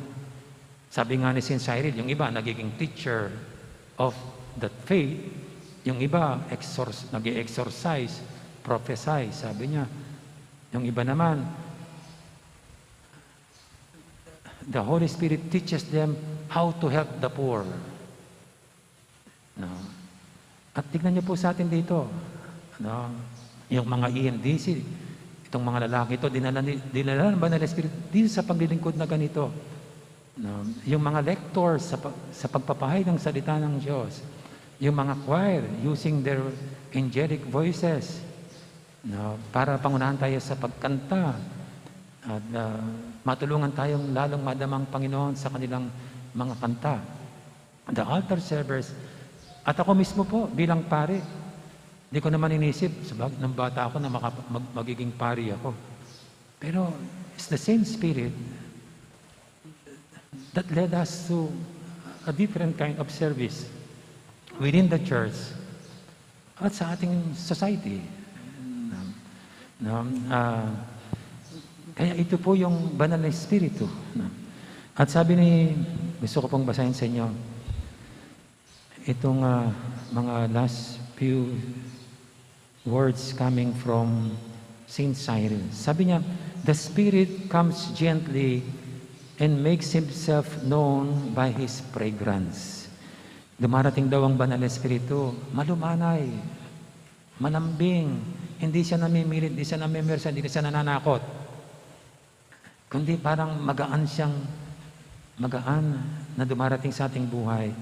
Sabi nga ni Saint Cyril, yung iba nagiging teacher of the faith, yung iba nag-exorcise, prophesy, sabi niya. Yung iba naman, the Holy Spirit teaches them how to help the poor. At tignan niyo po sa atin dito, yung mga EMDC, itong mga lalaki ito, dinala ng Banal na Espiritu dito sa paglilingkod na ganito. Yung mga lectors sa pagpapahay ng salita ng Diyos, yung mga choir using their angelic voices, para pangunahan tayo sa pagkanta at matulungan tayong lalong madamang Panginoon sa kanilang mga kanta. The altar servers, at ako mismo po bilang pare, hindi ko naman inisip ng bata ako na magiging pari ako. Pero it's the same Spirit that led us to a different kind of service within the church at sa ating society. Kaya ito po yung Banal na Espiritu. At sabi gusto ko pong basahin sa inyo itong mga last few words coming from Saint Cyril. Sabi niya, the Spirit comes gently and makes Himself known by His fragrance. Dumarating daw ang Banal na Espiritu, malumanay, malambing, hindi siya namimilit, hindi siya namimersa, hindi siya nananakot. Kundi parang magaan na dumarating sa ating buhay.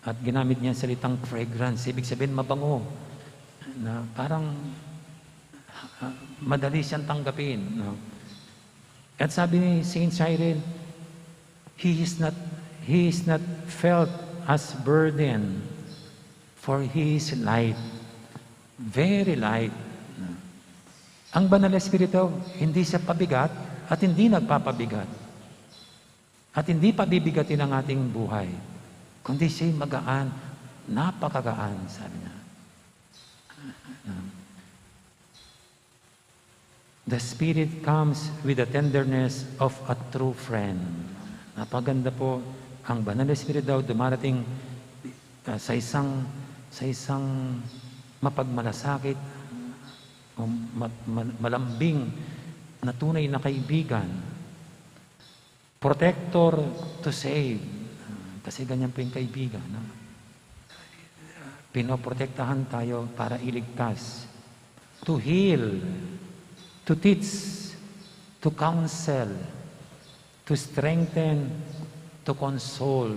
At ginamit niya ang salitang fragrance, ibig sabihin mabango, na parang madali siyang tanggapin. At sabi ni Saint Cyril, he is not felt as burden, for he is light, very light. Ang Banal na Espiritu, hindi siya pabigat at hindi nagpapabigat. At hindi pabibigatin ang ating buhay, kundi siya'y magaan, napakagaan, sabi niya. The Spirit comes with the tenderness of a true friend. Napaganda po, ang Banal na Espiritu daw dumarating sa isang mapagmalasakit, malambing na tunay na kaibigan. Protector to save. Kasi ganyan po yung kaibigan. No? Pinoprotektahan tayo para iligtas. To heal, to teach, to counsel, to strengthen, to console.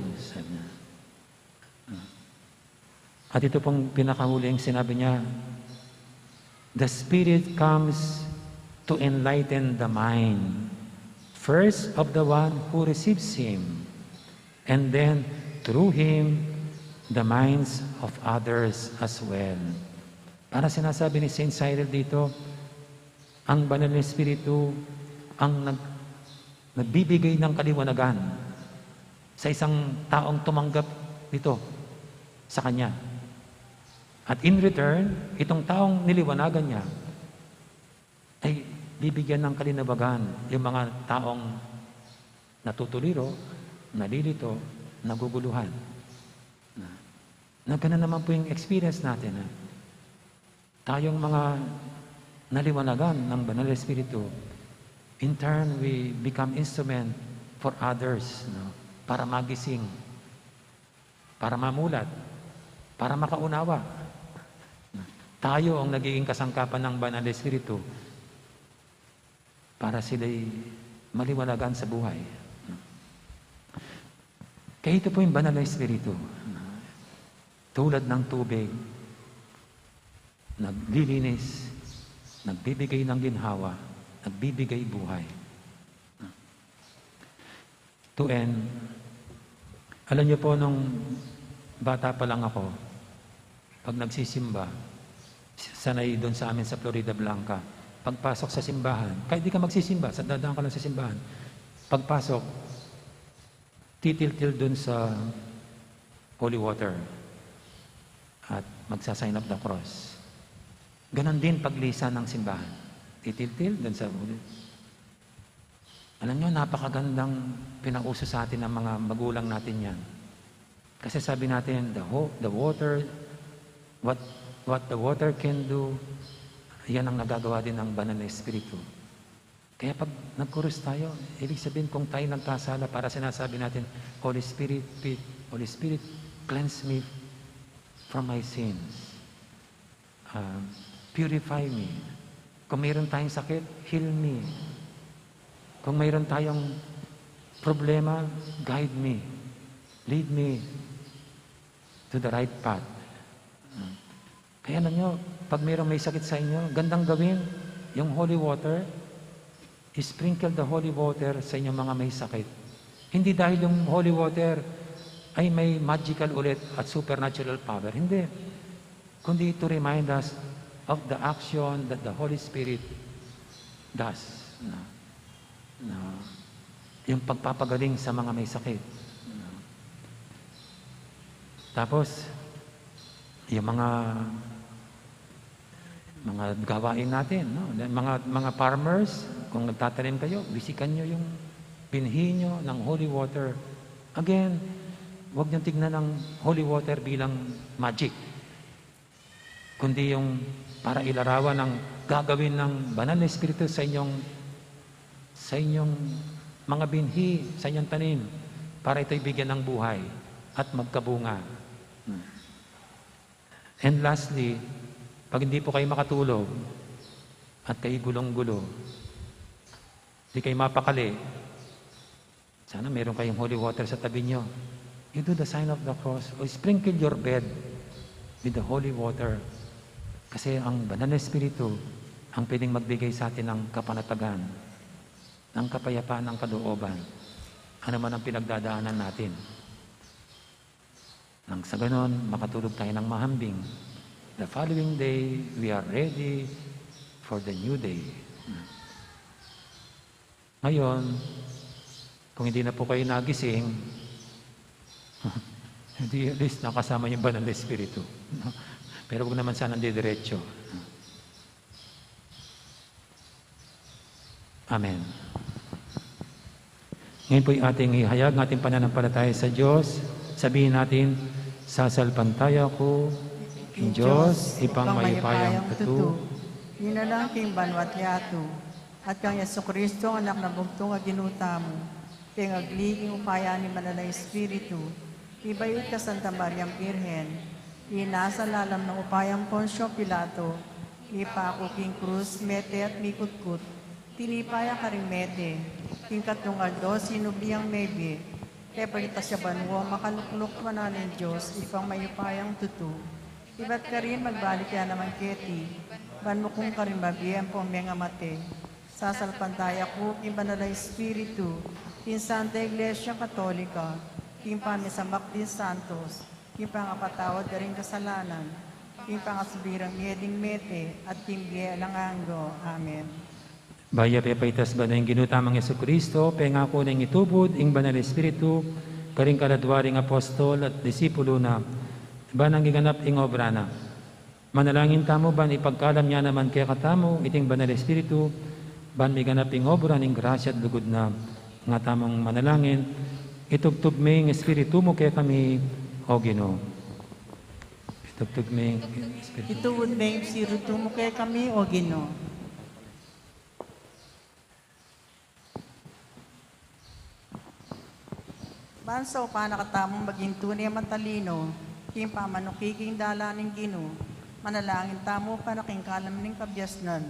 At ito pong pinakahuling sinabi niya, the Spirit comes to enlighten the mind. First of the one who receives Him, and then through Him, the minds of others as well. Para sinasabi ni Saint Cyril dito, ang Banal na Espiritu ang nagbibigay ng kaliwanagan sa isang taong tumanggap nito sa Kanya. At in return, itong taong niliwanagan niya ay bibigyan ng kalinabagan yung mga taong natutuliro, nalilito, naguguluhan. Na ganun naman po yung experience natin. Tayong mga naliwanagan ng Banal na Espiritu, in turn, we become instrument for others, para magising, para mamulat, para makaunawa. Tayo ang nagiging kasangkapan ng Banal na Espiritu para sila'y maliwanagan sa buhay. Kaya ito po yung Banal na Espiritu. Tulad ng tubig, naglilinis, nagbibigay ng ginhawa, nagbibigay buhay. To end, alam niyo po, nung bata pa lang ako, pag nagsisimba, sanay doon sa amin sa Florida Blanca, pagpasok sa simbahan, kahit di ka magsisimba, dadaan ka lang sa simbahan, pagpasok, titil-til doon sa holy water at magsasign of the cross. Ganon din paglisan ng simbahan. Titil-til doon sa holy. Alam nyo, napakagandang pinauso sa atin ng mga magulang natin yan. Kasi sabi natin, the water, what the water can do, yan ang nagagawa din ng Banal na Espiritu. Kaya pag nag-chorus tayo, ibig sabihin kung tayo nagkasala, para sinasabi natin, Holy Spirit, cleanse me from my sins. Purify me. Kung mayroon tayong sakit, heal me. Kung mayroon tayong problema, guide me. Lead me to the right path. Kaya alam nyo, pag mayroong may sakit sa inyo, gandang gawin yung holy water, sprinkle the holy water sa inyong mga may sakit. Hindi dahil yung holy water ay may magical ulit at supernatural power. Hindi. Kundi to remind us of the action that the Holy Spirit does. Yung pagpapagaling sa mga may sakit. Tapos, yung mga gawain natin, no? Mga farmers, kung nagtatanim kayo, bisikan nyo yung binhi nyo ng holy water. Again, huwag nyo tignan ng holy water bilang magic, kundi yung para ilarawan ng gagawin ng Banal na Espiritu sa inyong mga binhi, sa inyong tanim, para ito'y bigyan ng buhay at magkabunga. And lastly, pag hindi po kayo makatulog at kayo gulong-gulo, hindi kayo mapakali, sana meron kayong holy water sa tabi nyo. You do the sign of the cross or sprinkle your bed with the holy water. Kasi ang Banal na Espiritu ang pwedeng magbigay sa atin ng kapanatagan, ng kapayapaan, ng kalooban. Ano man ang pinagdadaanan natin. Nang sa ganon, makatulog tayo ng mahambing. The following day, we are ready for the new day. Ngayon, kung hindi na po kayo nagising, hindi at least nakasama yung banal na Espiritu. Pero huwag naman sana didiretso. Amen. Ngayon po yung ating ihayag, ating pananampalataya sa Diyos. Sabihin natin, sasalpantaya ko, King Diyos, ipang mayupayang tutu. Hinalang king banwat yato, at kang Yesukristo, anak na bugtong aginuta mo, kaya agliging upaya ni Manalay Espiritu, ibayot ka Santa Mariang Birhen, inasa lalam ng upayang Ponsyo Pilato, ipako king krus, mete at mikutkut, tinipaya ka rin mete, king katungal do, sinubiyang mebe, kaya palita siya banwa, makalukluk mananin Diyos, ipang mayupayang tutu. Iba't ka rin magbalik yan naman keti, ban mo kung ka rin babiyan po mga mate, sasalpantaya ko, king Banal Espiritu, king Santa Iglesia Katolika, king Pamisamak din Santos, king pangapatawad ka rin kasalanan, king pangasubirang mieding mete, at king Bielangango. Amen. Baya pepaitas ba na yung ginutamang Yesukristo, pengako na yung itubod, ing Banal Espiritu, karing kaladwaring apostol at disipulo na, ba nang giganap ing obra na. Manalangin tamo ban ipagkalam niya naman kaya katamo, iting Banal Espiritu, ban may ganap ing obra ning grasya at lugod na nga tamang manalangin, itugtog may Espiritu mo kaya kami, o Ginoo. Itugtog may Espiritu. Ituod na yung siruto mo kaya kami, o Ginoo. Bansaw pa nakatamong maging tunay matalino, king pamanukiking dalaning Ginoo, manalangin tamo para king kalam ning kabyasnan.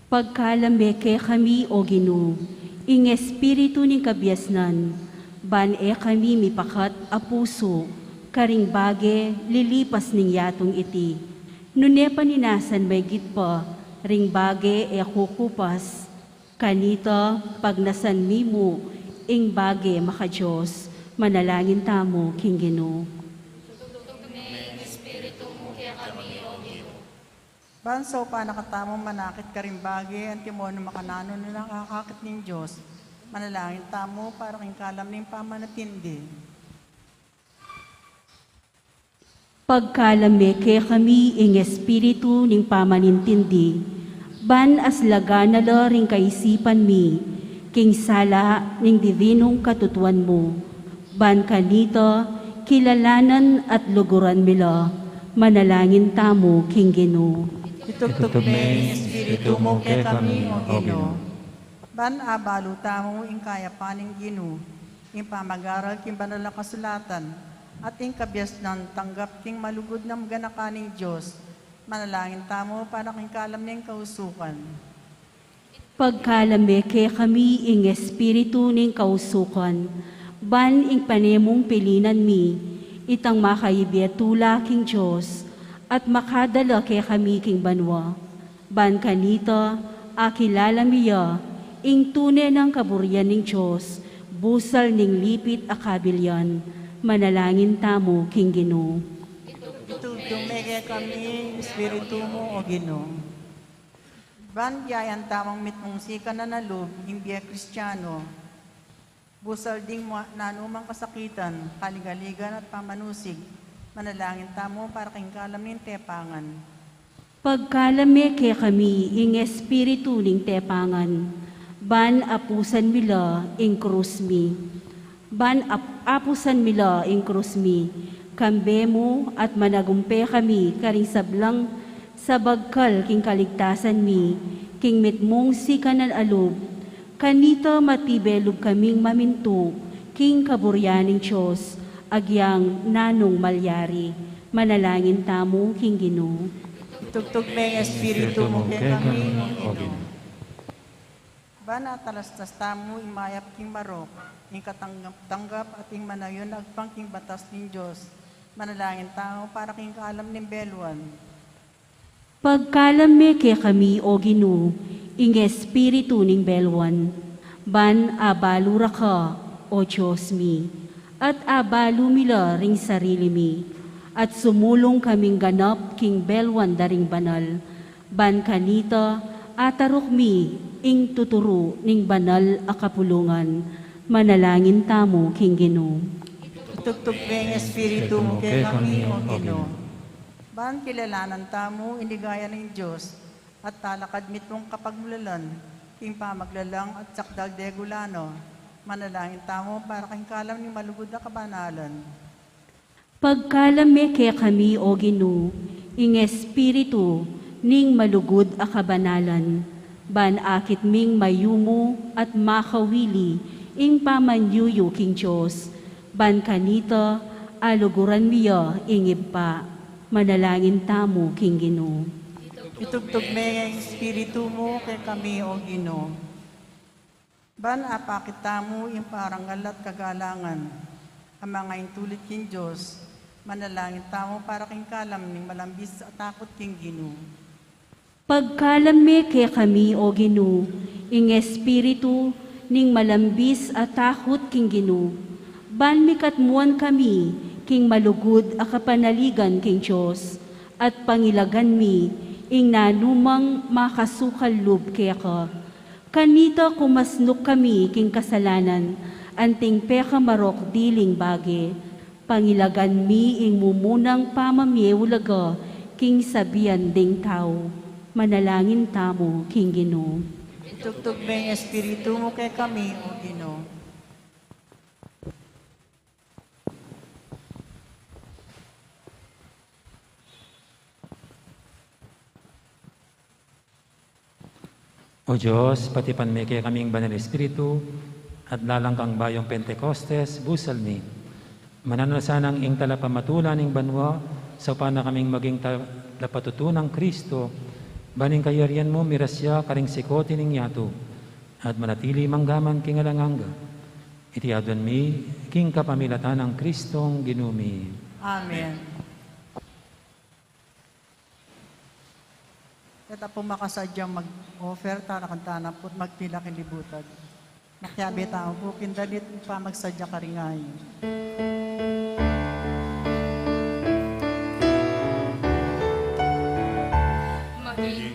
Pagkalameke kami, O Ginoo, ing espiritu ni kabyasnan, ban kami mipakat a puso, karing bage lilipas ning yatong iti. Nune paninasan may gitpa, ring bage kukupas, kanito pagnasan mimo, ing bage makajos, manalangin tamo, King Ginoo. Bansaw pa nakatamong manakit ka rin bagay, ang timono makanano na nakakakit ng Diyos, manalangin tamo para king kalam ning pamanatindi. Pagkalameke kami ing espiritu ning pamanintindi, ban aslaga na ring kaisipan mi, king sala ning divinong katutuan mo, ban kanito kilalanan at luguran mila, manalangin tamo, King Ginoo. Itugtog may espiritu mo kay kami, O Ginoo. Ban abalo tamo ing kaya paning Ginoo, ing pamagaral king banal na kasulatan, at ing kabyasnan tanggap king malugod ng ganakaning Diyos, manalangin tamo para king kalam ning kausukan. Pagkalameke kami ing espiritu ning kausukan, ban ing panemong pilinan mi, itang makaibiyatula king Diyos, at makadala kay kami king banwa. Ban kanito, akilala miya, ing tunay ng kaburyan ning Diyos, busal ning lipit akabilyan, manalangin tamo, King Ginoo. Dumege kami, espiritu mo, O Ginoo. Ban biyayan tamang mitmong sika na nalub, imbiya Kristiyano, busal ding nanumang kasakitan, kaligaligan at pamanusig, manalangin tamo para king kalam ning tepangan. Pagkalameke kami ing espiritu ning tepangan, ban apusan mila ing krus mi. Ban apusan mila ing krus mi, kambe mo at managumpe kami karing sablang sa bagkal king kaligtasan mi, king mitmong sikanan alub, kanito matibelog kaming maminto, king kaburyaning Diyos, agyang nanong malyari, manalangin tamo, King Ginoo. Tugtog may espiritu mo kay kami, O Ginoo. Bana talastas tamo imayap king marok, ing katanggap at ing manayon agpang king batas ning Diyos, manalangin tamo para king kaalam ning beluan. Pagkalameke kami, O Ginoo, ing espiritu ning belwan. Ban abalura ka, o Diyos mi, at abalu mila ring sarili mi, at sumulong kaming ganap king belwan daring banal. Ban kanita, atarok mi, ing tuturo ning banal a kapulungan. Manalangin tamo king Ginoo. Tugtog ng Espiritu mo kay kami, O Ginoo. Ban kilalanan tamo, inigaya ng Diyos, at talakad mitong kapagmulalan, king pamaglalang at sakdag degulano. Manalangin tamo para kang kalam ni malugod na kabanalan. Pagkalame kay kami, O Ginoo, ing espiritu ning malugod a kabanalan. Ban akit ming mayumo at makawili ing pamanyuyo king Diyos. Ban kanita aluguran miya ing ipa. Manalangin tamo king Ginoo. Itugtog ng Espiritu mo kay kami, O Ginoo. Ban apakit tamo yung parangal at kagalangan. Ang mga intulit king Diyos, manalangin tamo para king kalam ning malambis at takot king Ginoo. Pagkalame kay kami, O Ginoo, ing espiritu ning malambis at takot king Ginoo. Ban mikatmuan kami, king malugod a kapanaligan king Diyos, at pangilagan mi, ing nanumang makasukal lub kaya ka. Kanita kumasnuk kami king kasalanan, anting peka marok diling bagi. Pangilagan mi ing mumunang pamamiewulaga, king sabian ding tao. Manalangin tamo king Ginoo. Itugtog ng Espiritu mo kay kami, O Ginoo. O Diyos, patipan mi kay kaming banal espiritu, at lalang kang bayong Pentecostes, busal mi. Mananasanang ing talapamatulan ning banwa, sa pana kaming maging talapatutunang Kristo, baning kayarian mo mirasya karing sikoti ning yato, at manatili manggaman king alanganga. Itiadon mi, king kapamilatan ng Kristong ginumi. Amen. Kaya po makasadyang mag-offer, tanakantana po, magpila kilibutan. Nakyabi tao po, kindalit pa magsadya karingay. Maging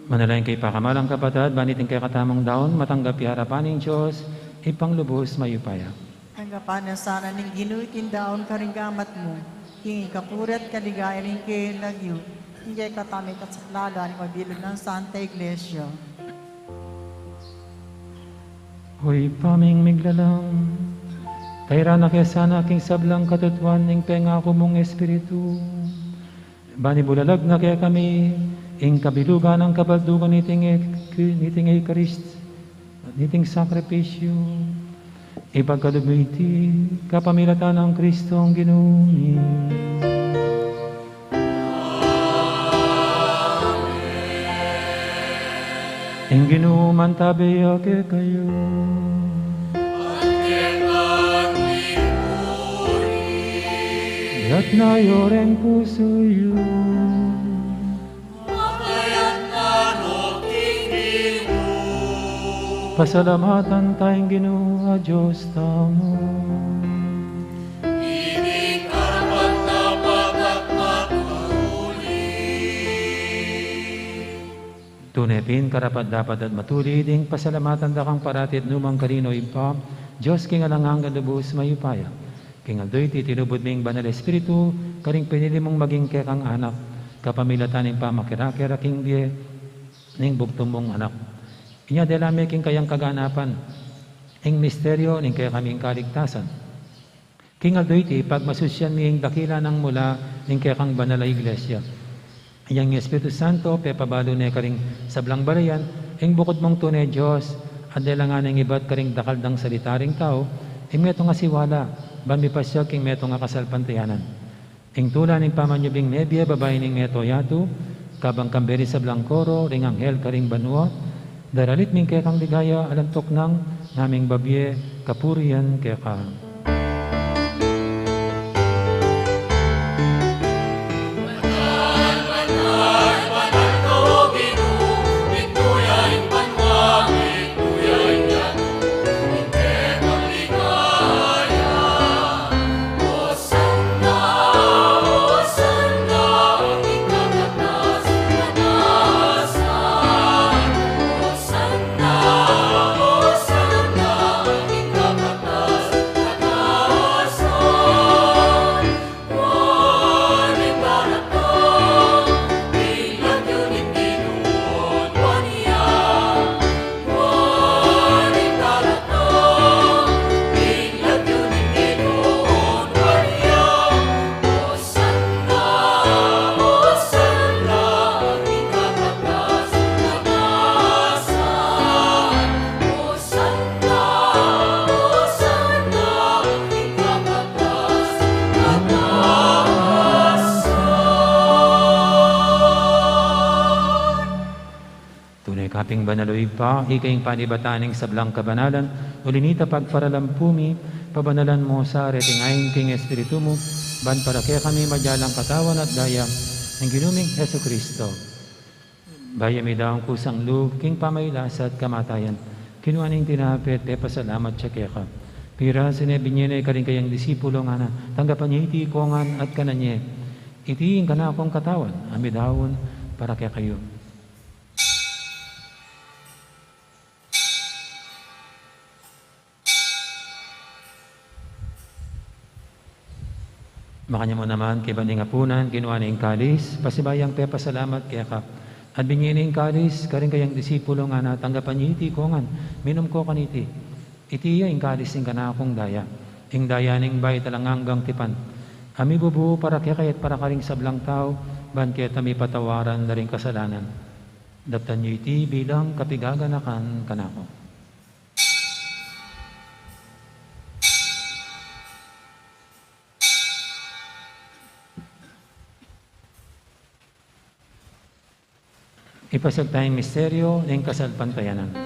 Manalayin kay pakamalang kapatid, banitin kay katamang daon, matanggap harapan ng Diyos, ipanglubos mayupaya. Hanggapan na sana ning ginuitin daon karinggamat mo, hingi kapuret kaligaya ning lagyo, hindi katami katsaklala ni mabilog ng Santa Iglesia. Hoy paming miglalang, kayra na kaya sana aking sablang katutuan ng pengako mong Espiritu. Bani bulalag na kaya kami, ing kabilugan ng kabaldugan niting Eucharist, niting sakripisyo, ipagkalubiti, kapamilatan ng Kristo ang ginuni. Ing ginuman tabi ake kayo, at na yoreng puso yun. Pasalamatan tayong Ginoo, Diyos tamo. Ining karapat dapat at matuli. Tunepin karapat dapat at matuli, ding pasalamatan dakang paratit numang karino impa, Diyos king alangang galubos mayupaya. King aldoy titinubod ming banal espiritu, karing pinili mong maging kekang anak, kapamilatan ng pamakira-kira king die, ning bugtong mong anak. Inya delame king kayang kaganapan, ing misteryo ning kaya kaming kaligtasan. King aldoy ti pagmasusyan ming dakila ng mula ning kaya kang banal na iglesia. Iyang Espiritu Santo, pepabalo na karing sablang barayan, ing bukod mong tunay Diyos, at delangan ng iba't karing dakaldang salitaring tao, ing meto nga siwala, banmi pasya king meto nga kasalpantayanan. Ing tula ning pamanyubing nebya, babae ning meto yatu, kabang kamberi sablang koro, ring anghel karing banua, daralit ming kaya kang ligaya, alantok ng naming babye, kapurian kaya ka. Kaping banaloy pa, ikayong panibataning sablang kabanalan, ulinita pagparalampumi, pabanalan mo sa retingayin king Espiritu mo, ban para kaya kami madyalang katawan at daya ng ginuming Heso Kristo. Bayami daw ang kusang loob, king pamaylas at kamatayan, kinuaning tinapit, pasalamat siya kaya ka. Pira sinebinye na ikaring kayang disipulo nga na, tanggapan niya iti kongan at kananye, itiing ka na akong katawan, amidawon para kaya kayo. Makanya mo naman, kay baning apunan, kinuha na yung kalis, pasibayang pasalamat kaya ka. At binyin na yung kalis, karing kayang disipulo nga na, tanggapan niyo iti kongan, minum ko kaniti. Itiya yung kalis yung kanakong daya, yung daya ning bay talanganggang tipan. Ami bubu para kaya kayat para karing sablang tao, ban kaya tami patawaran na rin kasalanan. Daptan niyo iti bilang kapigaganakan kanako. Ipasag tayong misteryo ng kasalpantayanan.